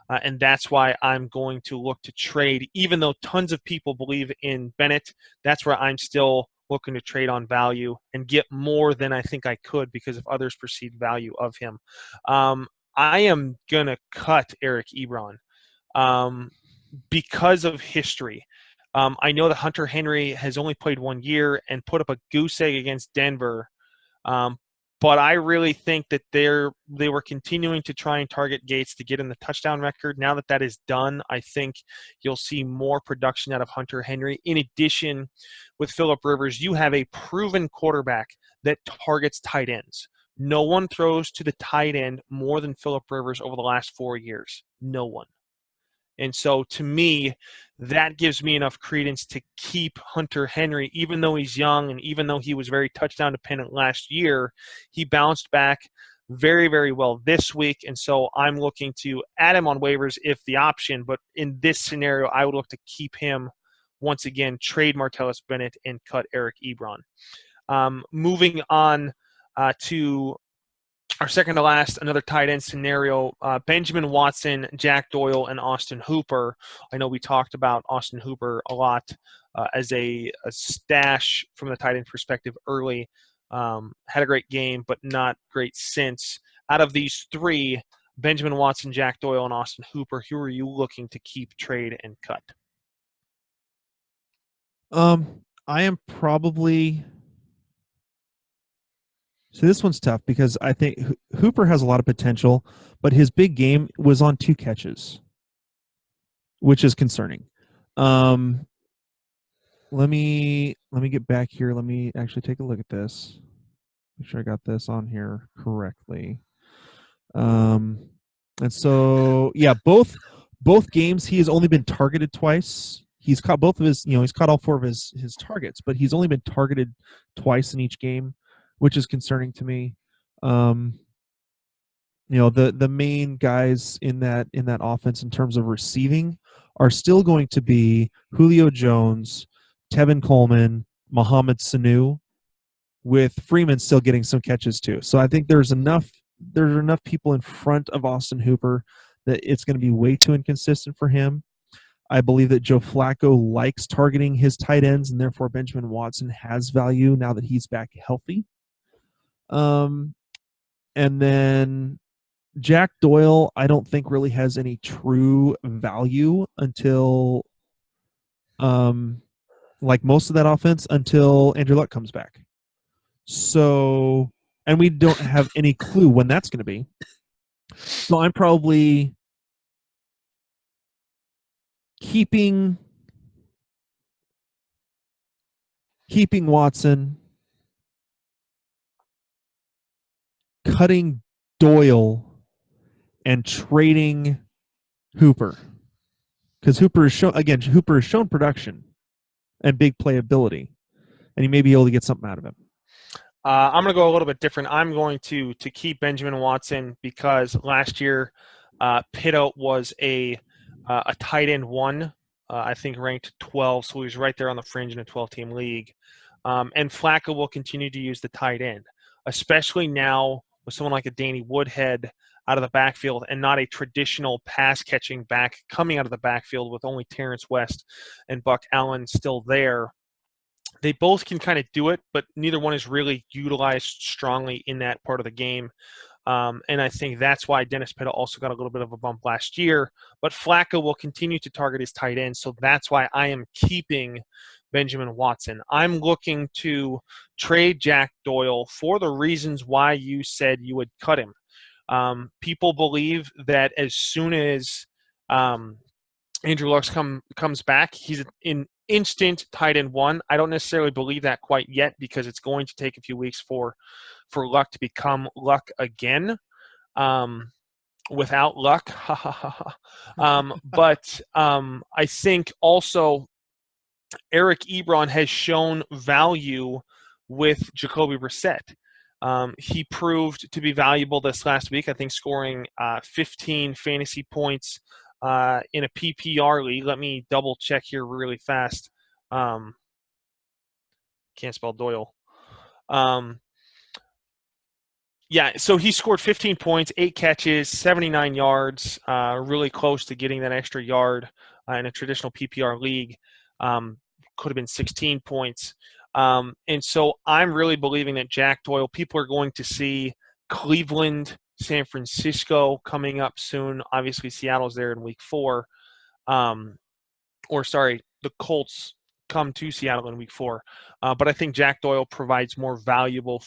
And that's why I'm going to look to trade, even though tons of people believe in Bennett. That's where I'm still looking to trade on value and get more than I think I could because of others' perceived value of him. I am going to cut Eric Ebron because of history. I know that Hunter Henry has only played 1 year and put up a goose egg against Denver. But I really think that they were continuing to try and target Gates to get in the touchdown record. Now that is done, I think you'll see more production out of Hunter Henry. In addition, with Phillip Rivers, you have a proven quarterback that targets tight ends. No one throws to the tight end more than Phillip Rivers over the last 4 years. No one. And so, to me, that gives me enough credence to keep Hunter Henry, even though he's young and even though he was very touchdown dependent last year. He bounced back very, very well this week. And so I'm looking to add him on waivers if the option. But in this scenario, I would look to keep him once again, trade Martellus Bennett, and cut Eric Ebron. Moving on to our second to last, another tight end scenario, Benjamin Watson, Jack Doyle, and Austin Hooper. I know we talked about Austin Hooper a lot as a stash from the tight end perspective early. Had a great game, but not great since. Out of these three, Benjamin Watson, Jack Doyle, and Austin Hooper, who are you looking to keep, trade, and cut? I am probably... So this one's tough because I think Hooper has a lot of potential, but his big game was on 2 catches, which is concerning. Let me get back here. Let me actually take a look at this. Make sure I got this on here correctly. And so yeah, both games he has only been targeted twice. He's caught both of his, he's caught all 4 of his targets, but he's only been targeted twice in each game, which is concerning to me. The main guys in that offense in terms of receiving are still going to be Julio Jones, Tevin Coleman, Mohamed Sanu, with Freeman still getting some catches too. So I think there's enough people in front of Austin Hooper that it's going to be way too inconsistent for him. I believe that Joe Flacco likes targeting his tight ends, and therefore Benjamin Watson has value now that he's back healthy. And then Jack Doyle, I don't think really has any true value until, like most of that offense, until Andrew Luck comes back. So, and we don't have any clue when that's going to be. So I'm probably keeping Watson, cutting Doyle, and trading Hooper, because Hooper has shown production and big playability, and he may be able to get something out of him. I'm going to go a little bit different. I'm going to keep Benjamin Watson because last year Pitto was a tight end 1, I think ranked 12, so he was right there on the fringe in a 12-team league. And Flacco will continue to use the tight end, especially now with someone like a Danny Woodhead out of the backfield and not a traditional pass-catching back coming out of the backfield with only Terrence West and Buck Allen still there. They both can kind of do it, but neither one is really utilized strongly in that part of the game. And I think that's why Dennis Pitta also got a little bit of a bump last year. But Flacco will continue to target his tight end, so that's why I am keeping Benjamin Watson. I'm looking to trade Jack Doyle for the reasons why you said you would cut him. People believe that as soon as Andrew Luck comes back, he's an instant tight end 1. I don't necessarily believe that quite yet because it's going to take a few weeks for Luck to become Luck again. Without Luck. But I think also Eric Ebron has shown value with Jacoby Brissett. He proved to be valuable this last week, I think scoring 15 fantasy points in a PPR league. Let me double check here really fast. Can't spell Doyle. Yeah, so he scored 15 points, 8 catches, 79 yards, really close to getting that extra yard in a traditional PPR league. Could have been 16 points. And so I'm really believing that Jack Doyle, people are going to see Cleveland, San Francisco coming up soon. Obviously, Seattle's there in week 4. The Colts come to Seattle in week 4. But I think Jack Doyle provides more valuable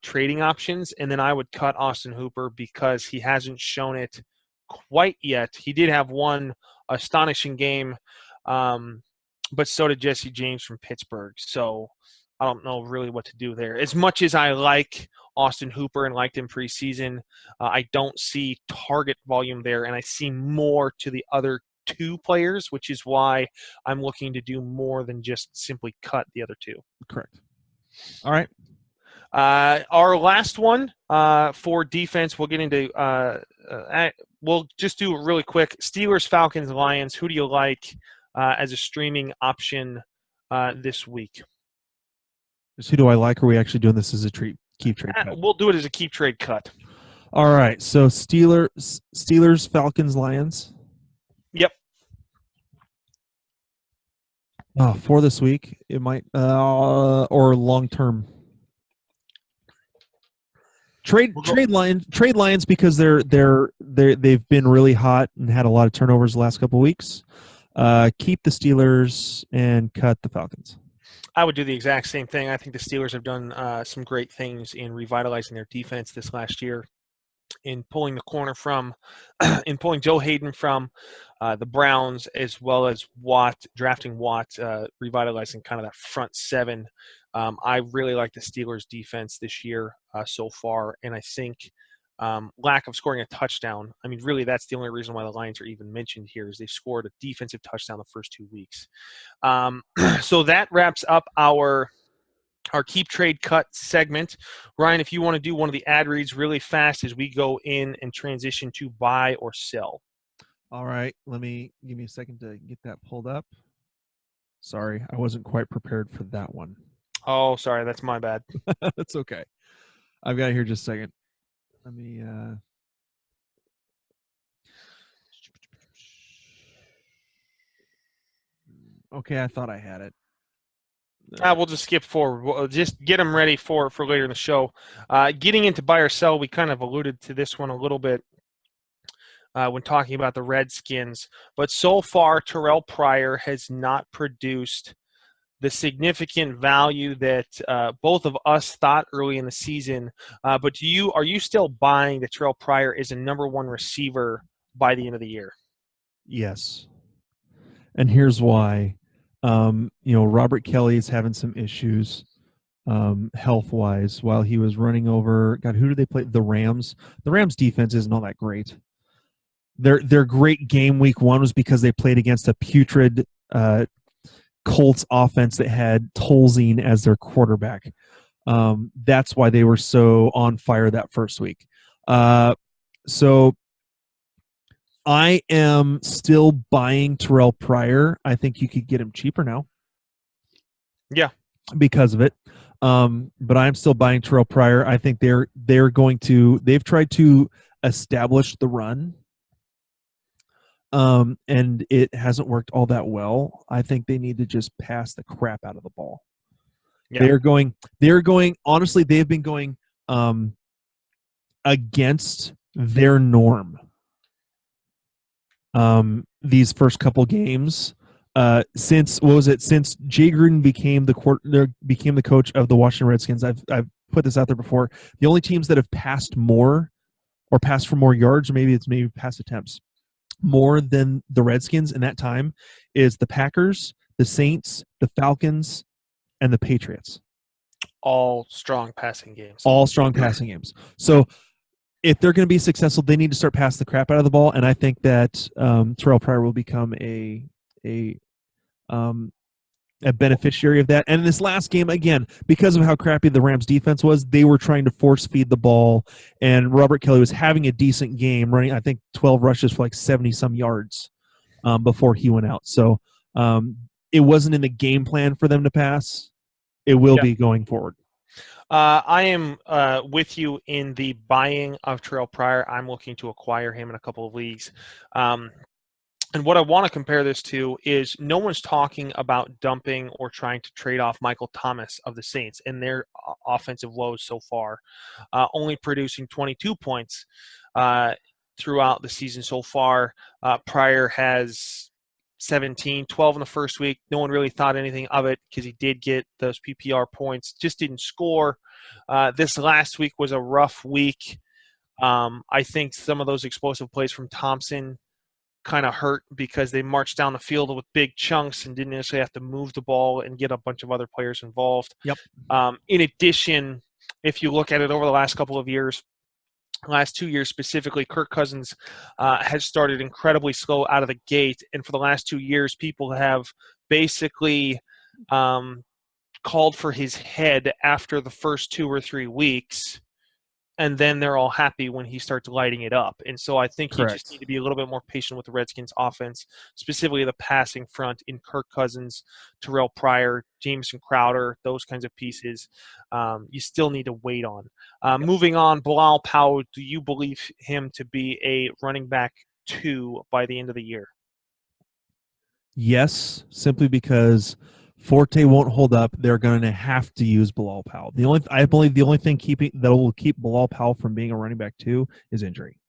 trading options. And then I would cut Austin Hooper because he hasn't shown it quite yet. He did have one astonishing game, but so did Jesse James from Pittsburgh. So I don't know really what to do there. As much as I like Austin Hooper and liked him preseason, I don't see target volume there, and I see more to the other 2 players, which is why I'm looking to do more than just simply cut the other 2. Correct. All right. Our last one for defense, we'll get into we'll just do it really quick. Steelers, Falcons, Lions. Who do you like as a streaming option this week? Just who do I like? Or are we actually doing this as a keep-trade-cut? We'll do it as a keep-trade-cut. All right. So Steelers, Falcons, Lions. Yep. For this week, it might or long term. Trade Lions because they've been really hot and had a lot of turnovers the last couple of weeks. Keep the Steelers and cut the Falcons. I would do the exact same thing. I think the Steelers have done some great things in revitalizing their defense this last year, in pulling the corner from, in pulling Joe Hayden from the Browns, as well as drafting Watt, revitalizing kind of that front 7. I really like the Steelers' defense this year so far, and I think lack of scoring a touchdown. I mean, really, that's the only reason why the Lions are even mentioned here is they scored a defensive touchdown the first 2 weeks. So that wraps up our keep trade cut segment. Ryan, if you want to do one of the ad reads really fast as we go in and transition to buy or sell. All right, give me a second to get that pulled up. Sorry, I wasn't quite prepared for that one. Oh, sorry, that's my bad. That's okay. I've got it here just a second. Let me Okay, I thought I had it. We'll just skip forward. We'll just get them ready for later in the show. Getting into buy or sell, we kind of alluded to this one a little bit when talking about the Redskins. But so far, Terrelle Pryor has not produced the significant value that both of us thought early in the season. But are you still buying that Terrelle Pryor is a number 1 receiver by the end of the year? Yes. And here's why. Robert Kelly is having some issues health-wise while he was running over. God, who did they play? The Rams. The Rams defense isn't all that great. Their great game week 1 was because they played against a putrid Colts offense that had Tolzien as their quarterback. That's why they were so on fire that first week. So I am still buying Terrelle Pryor. I think you could get him cheaper now. Yeah. Because of it. But I'm still buying Terrelle Pryor. I think they've tried to establish the run. And it hasn't worked all that well. I think they need to just pass the crap out of the ball. Yeah. They're going, honestly, they've been going against their norm these first couple games. Since Jay Gruden became the coach of the Washington Redskins, I've put this out there before. The only teams that have passed more or passed for more yards, maybe pass attempts, more than the Redskins in that time is the Packers, the Saints, the Falcons, and the Patriots. All strong passing games. So if they're going to be successful, they need to start passing the crap out of the ball, and I think that Terrelle Pryor will become a a beneficiary of that. And in this last game, again, because of how crappy the Rams defense was, they were trying to force feed the ball, and Robert Kelly was having a decent game, running, I think, 12 rushes for like 70-some yards before he went out. So it wasn't in the game plan for them to pass. It will be going forward. I am with you in the buying of Terrelle Pryor. I'm looking to acquire him in a couple of leagues. And what I want to compare this to is no one's talking about dumping or trying to trade off Michael Thomas of the Saints in their offensive woes so far, only producing 22 points throughout the season so far. Pryor has 17, 12 in the first week. No one really thought anything of it because he did get those PPR points, just didn't score. This last week was a rough week. I think some of those explosive plays from Thompson kind of hurt because they marched down the field with big chunks and didn't necessarily have to move the ball and get a bunch of other players involved. Yep. In addition, if you look at it over the last couple of years, last 2 years specifically, Kirk Cousins has started incredibly slow out of the gate. And for the last 2 years, people have basically called for his head after the first 2 or 3 weeks. And then they're all happy when he starts lighting it up. And so I think you just need to be a little bit more patient with the Redskins offense, specifically the passing front in Kirk Cousins, Terrelle Pryor, Jameson Crowder, those kinds of pieces. You still need to wait on. Moving on, Bilal Powell, do you believe him to be a running back 2 by the end of the year? Yes, simply because Forte won't hold up. They're going to have to use Bilal Powell. I believe the only thing that will keep Bilal Powell from being a running back 2 is injury.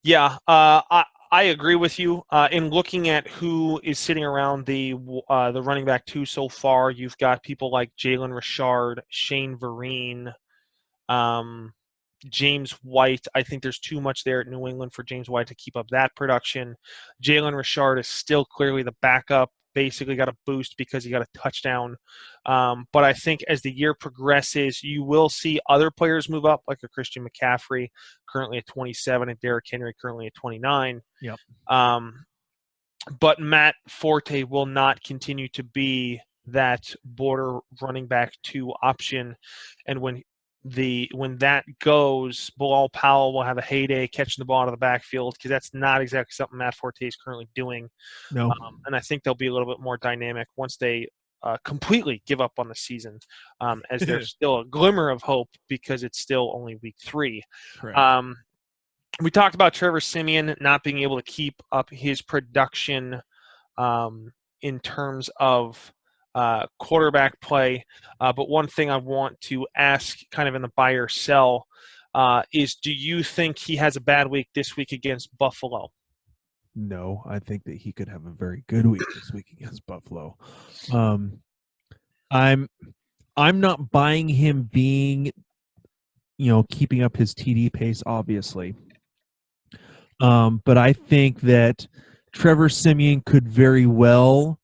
Yeah, I agree with you. In looking at who is sitting around the running back 2 so far, you've got people like Jalen Richard, Shane Vereen, James White. I think there's too much there at New England for James White to keep up that production. Jalen Richard is still clearly the backup. Basically got a boost because he got a touchdown. But I think as the year progresses, you will see other players move up, like a Christian McCaffrey, currently at 27, and Derrick Henry, currently at 29. Yep. But Matt Forte will not continue to be that border running back 2 option. And when that goes, Bilal Powell will have a heyday catching the ball out of the backfield because that's not exactly something Matt Forte is currently doing. No. And I think they'll be a little bit more dynamic once they completely give up on the season, as there's still a glimmer of hope because it's still only week 3. Correct. We talked about Trevor Siemian not being able to keep up his production in terms of quarterback play. But one thing I want to ask kind of in the buy or sell is, do you think he has a bad week this week against Buffalo? No, I think that he could have a very good week this week against Buffalo. I'm not buying him being, keeping up his TD pace, obviously. But I think that Trevor Siemian could very well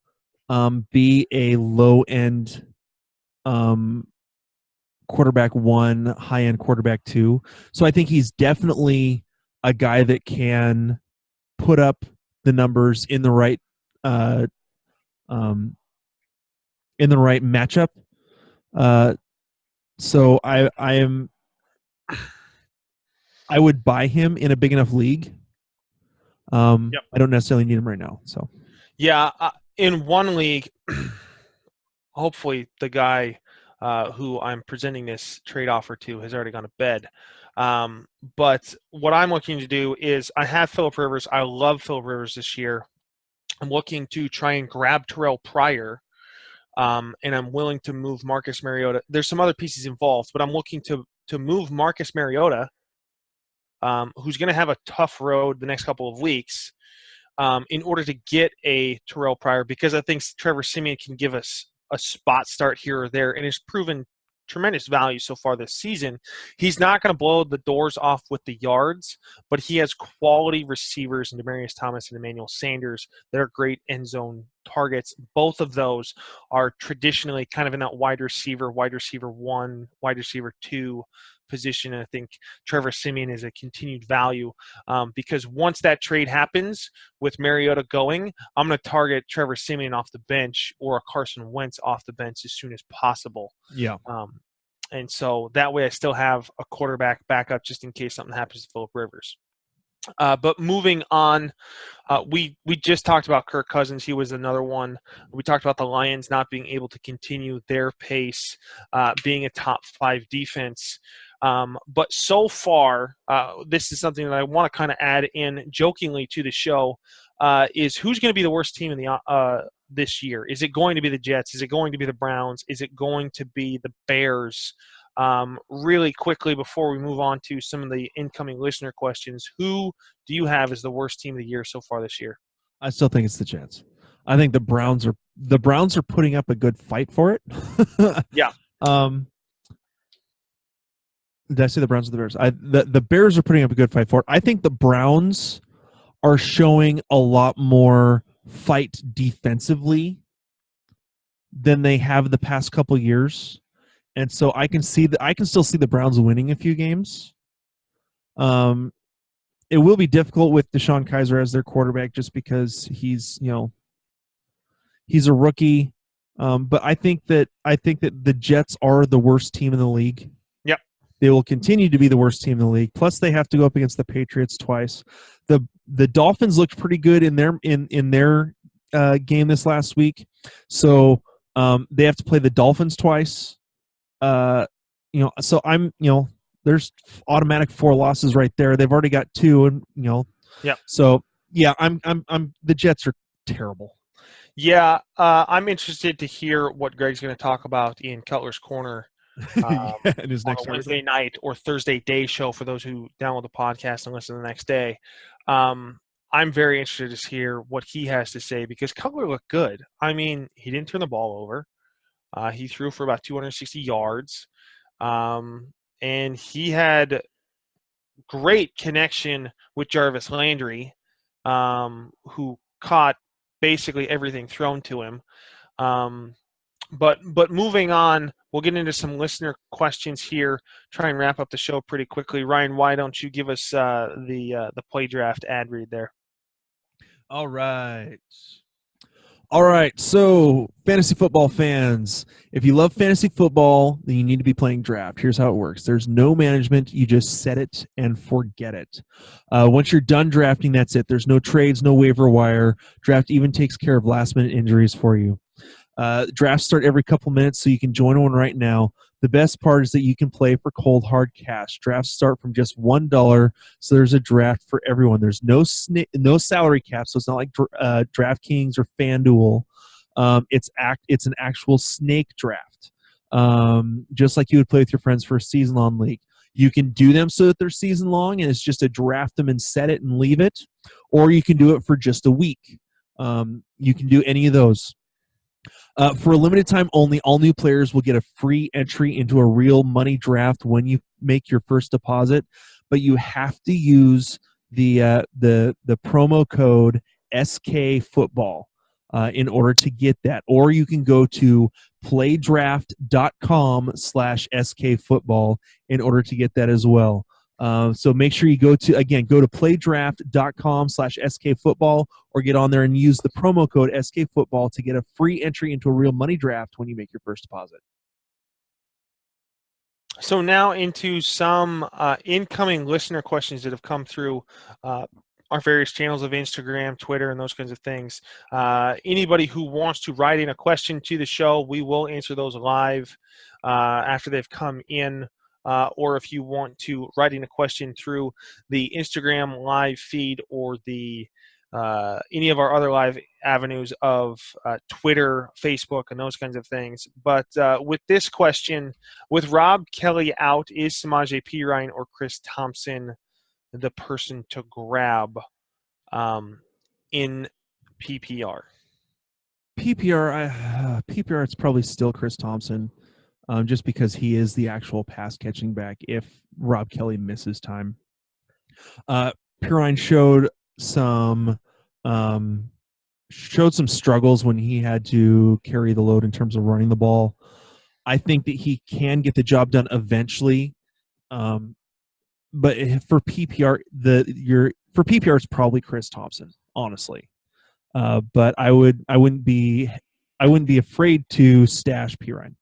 be a low-end quarterback 1, high-end quarterback 2. So I think he's definitely a guy that can put up the numbers in the right matchup. So I would buy him in a big enough league. I don't necessarily need him right now. So yeah, in one league, hopefully the guy who I'm presenting this trade offer to has already gone to bed. But what I'm looking to do is, I have Phillip Rivers. I love Phillip Rivers this year. I'm looking to try and grab Terrelle Pryor, and I'm willing to move Marcus Mariota. There's some other pieces involved, but I'm looking to move Marcus Mariota, who's going to have a tough road the next couple of weeks, in order to get a Terrelle Pryor, because I think Trevor Siemian can give us a spot start here or there, and has proven tremendous value so far this season. He's not going to blow the doors off with the yards, but he has quality receivers in Demaryius Thomas and Emmanuel Sanders that are great end zone targets. Both of those are traditionally kind of in that wide receiver 1, wide receiver 2 position. And I think Trevor Siemian is a continued value because once that trade happens with Mariota going, I'm going to target Trevor Siemian off the bench or a Carson Wentz off the bench as soon as possible. Yeah. And so that way I still have a quarterback backup just in case something happens to Phillip Rivers. But moving on, we just talked about Kirk Cousins. He was another one. We talked about the Lions not being able to continue their pace, being a top 5 defense. But so far, this is something that I want to kind of add in jokingly to the show, is who's going to be the worst team in the this year? Is it going to be the Jets? Is it going to be the Browns? Is it going to be the Bears? Really quickly before we move on to some of the incoming listener questions, who do you have as the worst team of the year so far this year? I still think it's the Jets. I think the Browns are putting up a good fight for it. Yeah. Did I say the Browns or the Bears? The Bears are putting up a good fight for it. I think the Browns are showing a lot more fight defensively than they have the past couple years. And so I can still see the Browns winning a few games. It will be difficult with Deshaun Kaiser as their quarterback just because he's a rookie. But I think that the Jets are the worst team in the league. Yep. They will continue to be the worst team in the league. Plus they have to go up against the Patriots twice. The Dolphins looked pretty good in their game this last week. So they have to play the Dolphins twice. So there's automatic 4 losses right there. They've already got 2, and yeah. So yeah, I'm the Jets are terrible. Yeah, I'm interested to hear what Greg's going to talk about in Cutler's Corner in his next Wednesday night or Thursday day show for those who download the podcast and listen the next day. I'm very interested to hear what he has to say because Cutler looked good. I mean, he didn't turn the ball over. He threw for about 260 yards, and he had great connection with Jarvis Landry, who caught basically everything thrown to him. But moving on, we'll get into some listener questions here. Try and wrap up the show pretty quickly. Ryan, why don't you give us the play draft ad read there? All right, so fantasy football fans, if you love fantasy football, then you need to be playing draft. Here's how it works. There's no management. You just set it and forget it. Once you're done drafting, that's it. There's no trades, no waiver wire. Draft even takes care of last-minute injuries for you. Drafts start every couple minutes, so you can join one right now. The best part is that you can play for cold, hard cash. Drafts start from just $1, so there's a draft for everyone. There's no salary cap, so it's not like DraftKings or FanDuel. It's an actual snake draft, just like you would play with your friends for a season-long league. You can do them so that they're season-long, and it's just a draft them and set it and leave it, or you can do it for just a week. You can do any of those. For a limited time only, all new players will get a free entry into a real money draft when you make your first deposit, but you have to use the promo code SKFootball in order to get that. Or you can go to playdraft.com/SKFootball in order to get that as well. So make sure you go to playdraft.com/SKFootball or get on there and use the promo code SKFootball to get a free entry into a real money draft when you make your first deposit. So now into some incoming listener questions that have come through our various channels of Instagram, Twitter, and those kinds of things. Anybody who wants to write in a question to the show, we will answer those live after they've come in. Or if you want to write in a question through the Instagram live feed or the any of our other live avenues of Twitter, Facebook, and those kinds of things. But with this question, with Rob Kelly out, is Samaje Perine or Chris Thompson the person to grab in PPR? PPR, it's probably still Chris Thompson. Just because he is the actual pass-catching back if Rob Kelly misses time. Perine showed some struggles when he had to carry the load in terms of running the ball. I think that he can get the job done eventually, But for PPR, for PPR it's probably Chris Thompson, honestly. But I wouldn't be afraid to stash Pirine.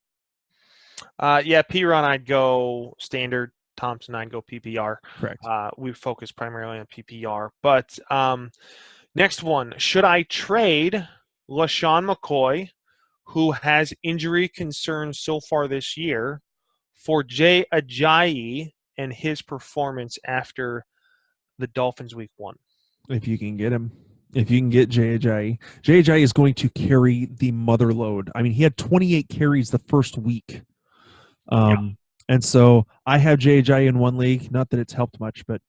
Yeah, P-Run, I'd go standard. Thompson, I'd go PPR. Correct. We focus primarily on PPR. But next one, should I trade LaShawn McCoy, who has injury concerns so far this year, for Jay Ajayi and his performance after the Dolphins week 1? If you can get him. If you can get Jay Ajayi is going to carry the mother load. I mean, he had 28 carries the first week. And so I have Jay Ajayi in one league. Not that it's helped much, but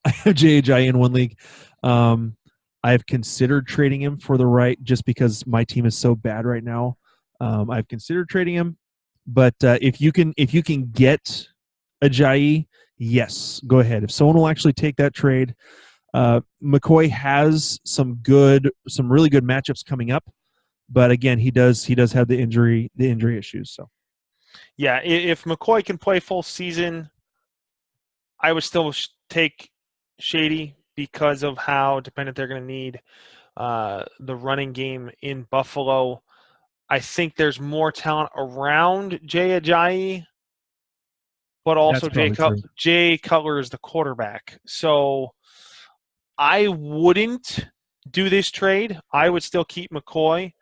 I have Jay Ajayi in one league. I've considered trading him for the right, just because my team is so bad right now. I've considered trading him, but if you can get Ajayi, yes, go ahead. If someone will actually take that trade, McCoy has some really good matchups coming up, but again, he does have the injury issues. So, yeah, if McCoy can play full season, I would still take Shady because of how dependent they're going to need the running game in Buffalo. I think there's more talent around Jay Ajayi, but also Jay Cutler is the quarterback. So I wouldn't do this trade. I would still keep McCoy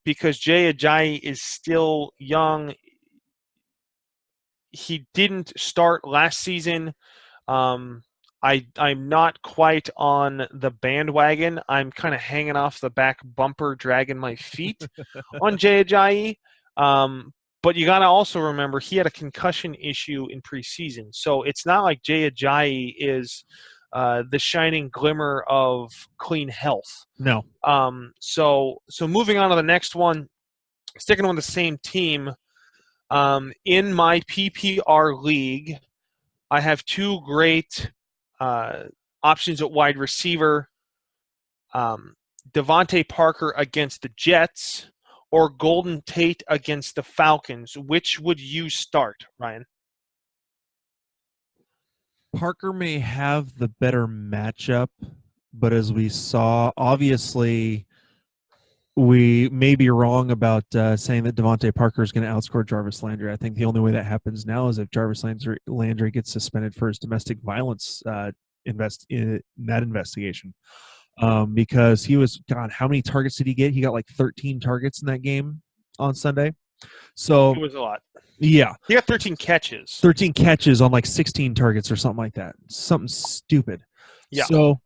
because Jay Ajayi is still young. He didn't start last season. I'm not quite on the bandwagon. I'm kind of hanging off the back bumper, dragging my feet on Jay Ajayi. But you got to also remember he had a concussion issue in preseason. So it's not like Jay Ajayi is the shining glimmer of clean health. No. So moving on to the next one, sticking on the same team, in my PPR league, I have two great options at wide receiver. Devontae Parker against the Jets or Golden Tate against the Falcons. Which would you start, Ryan? Parker may have the better matchup, but as we saw, obviously we may be wrong about saying that Devontae Parker is going to outscore Jarvis Landry. I think the only way that happens now is if Jarvis Landry gets suspended for his domestic violence in that investigation. Because he was, God, how many targets did he get? He got like 13 targets in that game on Sunday. So it was a lot. Yeah. He got 13 catches. 13 catches on like 16 targets or something like that. Something stupid. Yeah. So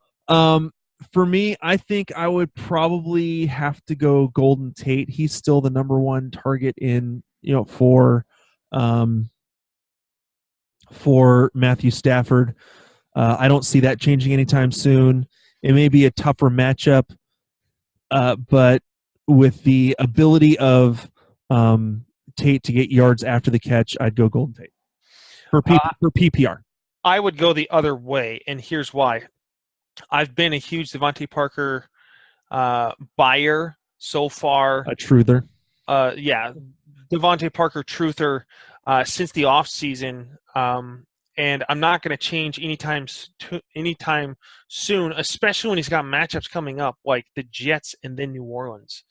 for me, I think I would probably have to go Golden Tate. He's still the number one target for Matthew Stafford. I don't see that changing anytime soon. It may be a tougher matchup, but with the ability of Tate to get yards after the catch, I'd go Golden Tate for PPR. I would go the other way, and here's why. I've been a huge Devontae Parker buyer so far. A truther. Devontae Parker truther since the offseason. And I'm not going to change anytime soon, especially when he's got matchups coming up like the Jets and then New Orleans.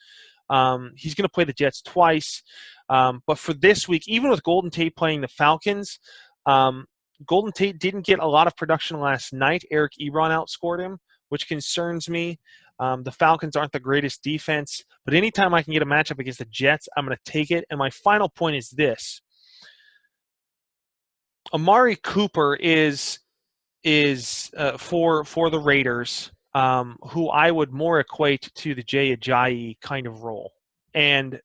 He's going to play the Jets twice. But for this week, even with Golden Tate playing the Falcons, Golden Tate didn't get a lot of production last night. Eric Ebron outscored him, which concerns me. The Falcons aren't the greatest defense, but anytime I can get a matchup against the Jets, I'm going to take it. And my final point is this. Amari Cooper is for the Raiders, who I would more equate to the Jay Ajayi kind of role. And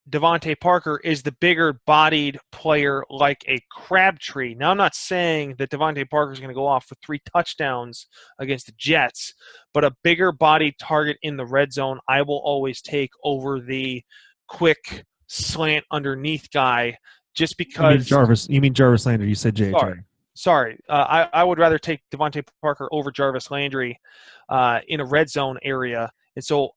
Devontae Parker is the bigger-bodied player like a Crabtree. Now, I'm not saying that Devontae Parker is going to go off for 3 touchdowns against the Jets, but a bigger-bodied target in the red zone I will always take over the quick slant underneath guy. Just because you mean Jarvis Landry? You said Jay. Sorry. I would rather take Devontae Parker over Jarvis Landry in a red zone area. And so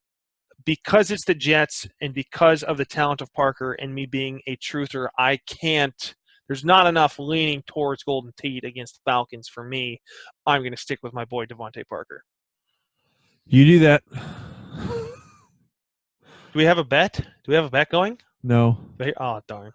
because it's the Jets and because of the talent of Parker and me being a truther, I can't there's not enough leaning towards Golden Tate against the Falcons for me. I'm going to stick with my boy Devontae Parker. You do that. Do we have a bet? Do we have a bet going? No. Oh, darn.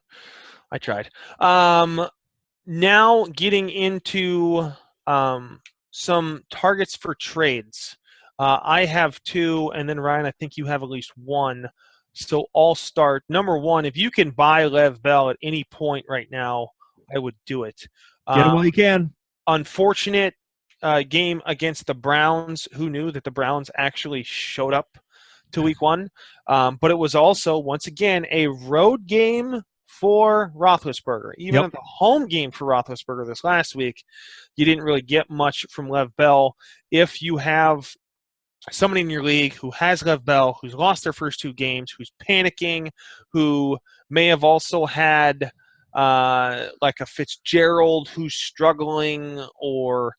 I tried. Now getting into some targets for trades. I have 2, and then Ryan, I think you have at least 1. So I'll start. Number 1, if you can buy Lev Bell at any point right now, I would do it. Get him while you can. Unfortunate game against the Browns. Who knew that the Browns actually showed up to week 1? But it was also, once again, a road game for Roethlisberger. Even at the home game for Roethlisberger this last week, you didn't really get much from Lev Bell. If you have somebody in your league who has Lev Bell, who's lost their first 2 games, who's panicking, who may have also had like a Fitzgerald who's struggling, or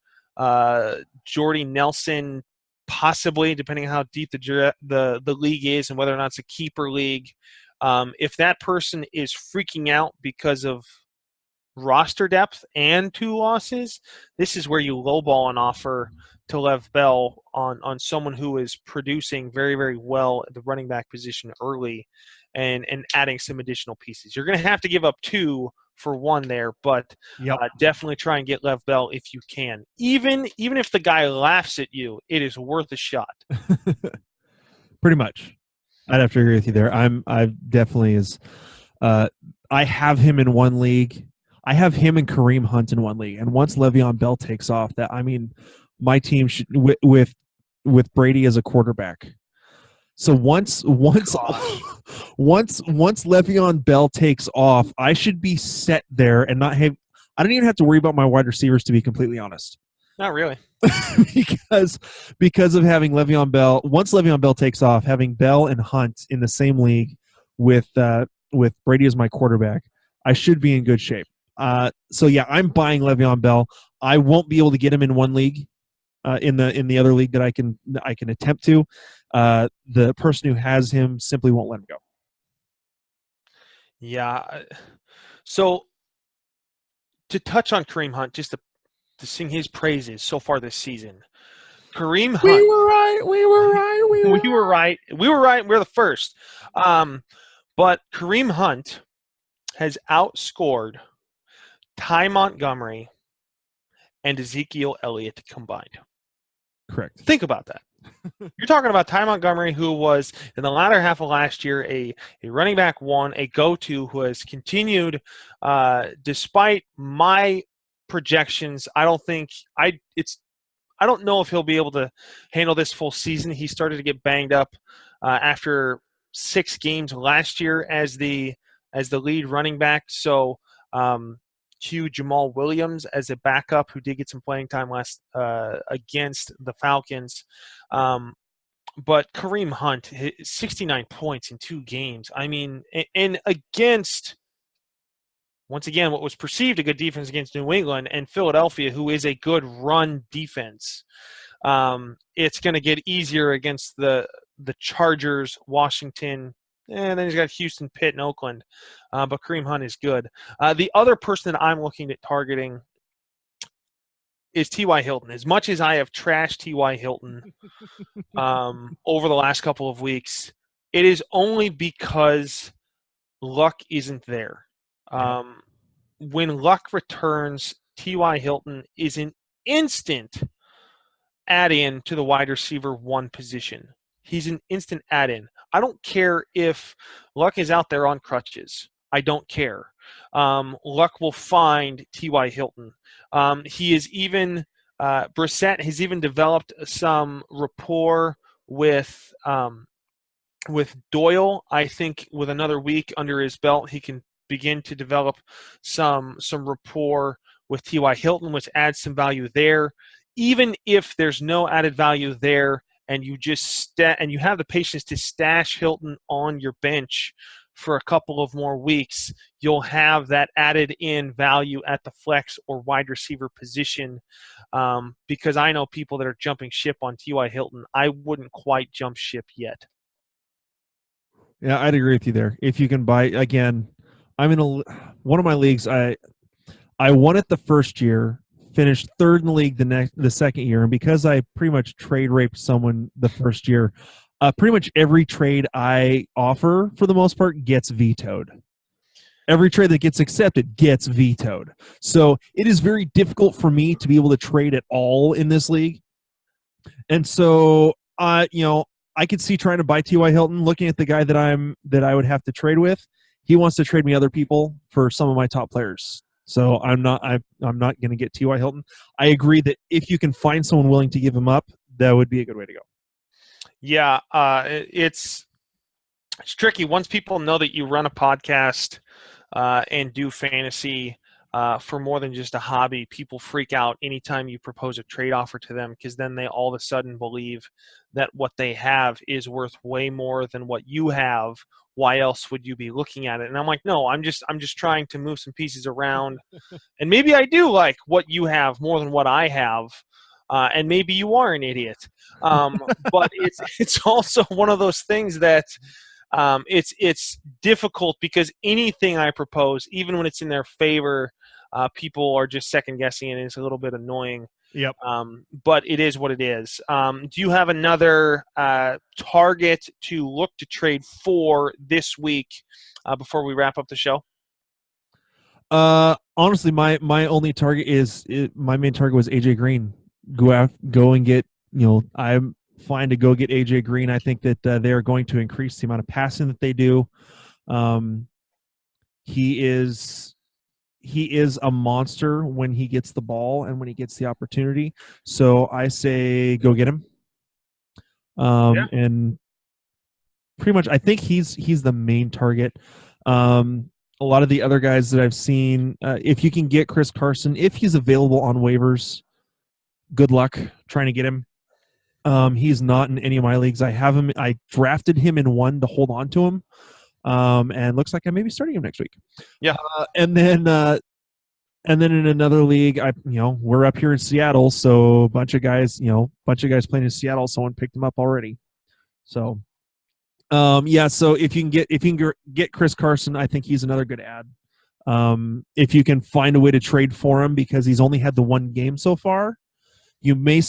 Jordy Nelson, possibly, depending on how deep the league is and whether or not it's a keeper league. If that person is freaking out because of roster depth and 2 losses, this is where you lowball an offer to Lev Bell on someone who is producing very, very well at the running back position early, and adding some additional pieces. You're going to have to give up 2 for 1 there, but definitely try and get Lev Bell if you can. Even if the guy laughs at you, it is worth a shot. Pretty much. I'd have to agree with you there. I definitely is. I have him in 1 league. I have him and Kareem Hunt in 1 league. And once Le'Veon Bell takes off, my team should with Brady as a quarterback. So once Le'Veon Bell takes off, I should be set there and not have. I don't even have to worry about my wide receivers, to be completely honest. Not really. because of having Le'Veon Bell. Once Le'Veon Bell takes off, having Bell and Hunt in the same league with Brady as my quarterback, I should be in good shape. So yeah, I'm buying Le'Veon Bell. I won't be able to get him in 1 league. In the other league that I can attempt to, the person who has him simply won't let him go. Yeah. So to touch on Kareem Hunt, just to sing his praises so far this season, Kareem Hunt. We were right. We were right. We're the first. But Kareem Hunt has outscored Ty Montgomery and Ezekiel Elliott combined. Correct. Think about that. You're talking about Ty Montgomery, who was in the latter half of last year a running back 1, a go-to, who has continued despite my projections. I don't know if he'll be able to handle this full season. He started to get banged up after 6 games last year as the lead running back. So cue Jamal Williams as a backup, who did get some playing time last against the Falcons. But Kareem Hunt hit 69 points in 2 games. I mean, and against, once again, what was perceived a good defense against New England and Philadelphia, who is a good run defense. It's going to get easier against the Chargers, Washington, and then he's got Houston, Pitt, and Oakland. But Kareem Hunt is good. The other person that I'm looking at targeting is T.Y. Hilton. As much as I have trashed T.Y. Hilton over the last couple of weeks, it is only because luck isn't there. When luck returns, T.Y. Hilton is an instant add-in to the wide receiver 1 position. He's an instant add-in. I don't care if Luck is out there on crutches. I don't care. Luck will find T.Y. Hilton. He is even Brissett has even developed some rapport with Doyle. I think with another week under his belt, he can begin to develop some rapport with T.Y. Hilton, which adds some value there. Even if there's no added value there, and you just and you have the patience to stash Hilton on your bench for a couple of more weeks, you'll have that added in value at the flex or wide receiver position. Because I know people that are jumping ship on T.Y. Hilton. I wouldn't quite jump ship yet. Yeah, I'd agree with you there. If you can buy, again, I'm in one of my leagues. I won it the first year, finished third in the league the second year, and because I pretty much trade raped someone the first year, pretty much every trade I offer, for the most part, gets vetoed. Every trade that gets accepted gets vetoed. So it is very difficult for me to be able to trade at all in this league. And so, I could see trying to buy T.Y. Hilton, looking at the guy that I would have to trade with. He wants to trade me other people for some of my top players. So I'm not going to get T.Y. Hilton. I agree that if you can find someone willing to give him up, that would be a good way to go. Yeah, it's tricky. Once people know that you run a podcast and do fantasy for more than just a hobby, people freak out anytime you propose a trade offer to them, because then they all of a sudden believe that what they have is worth way more than what you have. Why else would you be looking at it? And I'm like, no, I'm just trying to move some pieces around. And maybe I do like what you have more than what I have. And maybe you are an idiot. But it's also one of those things that it's difficult, because anything I propose, even when it's in their favor, people are just second guessing it, and it's a little bit annoying. Yep. But it is what it is. Do you have another target to look to trade for this week before we wrap up the show? Honestly, my only target my main target was AJ Green. Go and get, I'm fine to go get AJ Green. I think that they are going to increase the amount of passing that they do. He is a monster when he gets the ball and when he gets the opportunity. So I say go get him. And pretty much I think he's the main target. A lot of the other guys that I've seen, if you can get Chris Carson, if he's available on waivers, good luck trying to get him. He's not in any of my leagues. I have him. I drafted him in one to hold on to him. And looks like I may be starting him next week. Yeah. And then in another league, we're up here in Seattle, so a bunch of guys playing in Seattle. Someone picked him up already. So, so if you can get Chris Carson, I think he's another good ad. If you can find a way to trade for him, because he's only had the one game so far, you may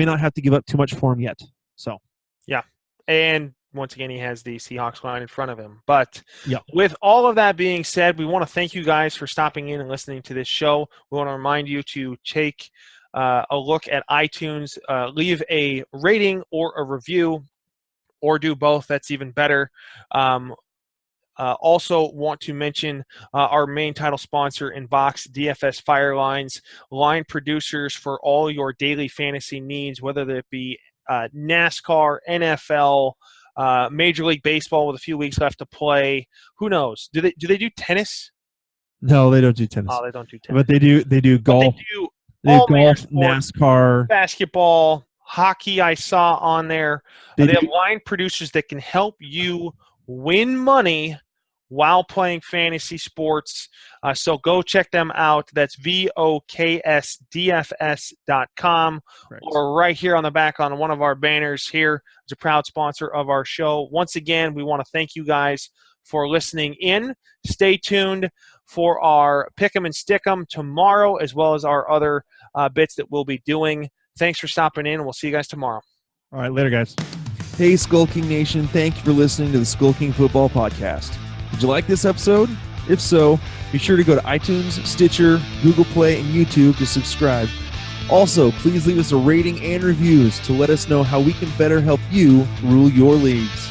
not have to give up too much for him yet. So, yeah. And once again, he has the Seahawks line in front of him. But with all of that being said, we want to thank you guys for stopping in and listening to this show. We want to remind you to take a look at iTunes, leave a rating or a review, or do both. That's even better. Also want to mention our main title sponsor in Vox DFS Firelines, line producers for all your daily fantasy needs, whether it be NASCAR, NFL, Major League Baseball with a few weeks left to play. Who knows? Do they do tennis? No, they don't do tennis. Oh, they don't do tennis. But they do golf. They do golf, NASCAR, basketball, hockey. I saw on there. They have line producers that can help you win money while playing fantasy sports. So go check them out. That's VOKSDFS.com. Right. Or right here on the back on one of our banners here. It's a proud sponsor of our show. Once again, we want to thank you guys for listening in. Stay tuned for our Pick 'em and Stick 'em tomorrow, as well as our other bits that we'll be doing. Thanks for stopping in, and we'll see you guys tomorrow. All right, later, guys. Hey, Skull King Nation. Thank you for listening to the Skull King Football Podcast. Did you like this episode? If so, be sure to go to iTunes, Stitcher, Google Play, and YouTube to subscribe. Also, please leave us a rating and reviews to let us know how we can better help you rule your leagues.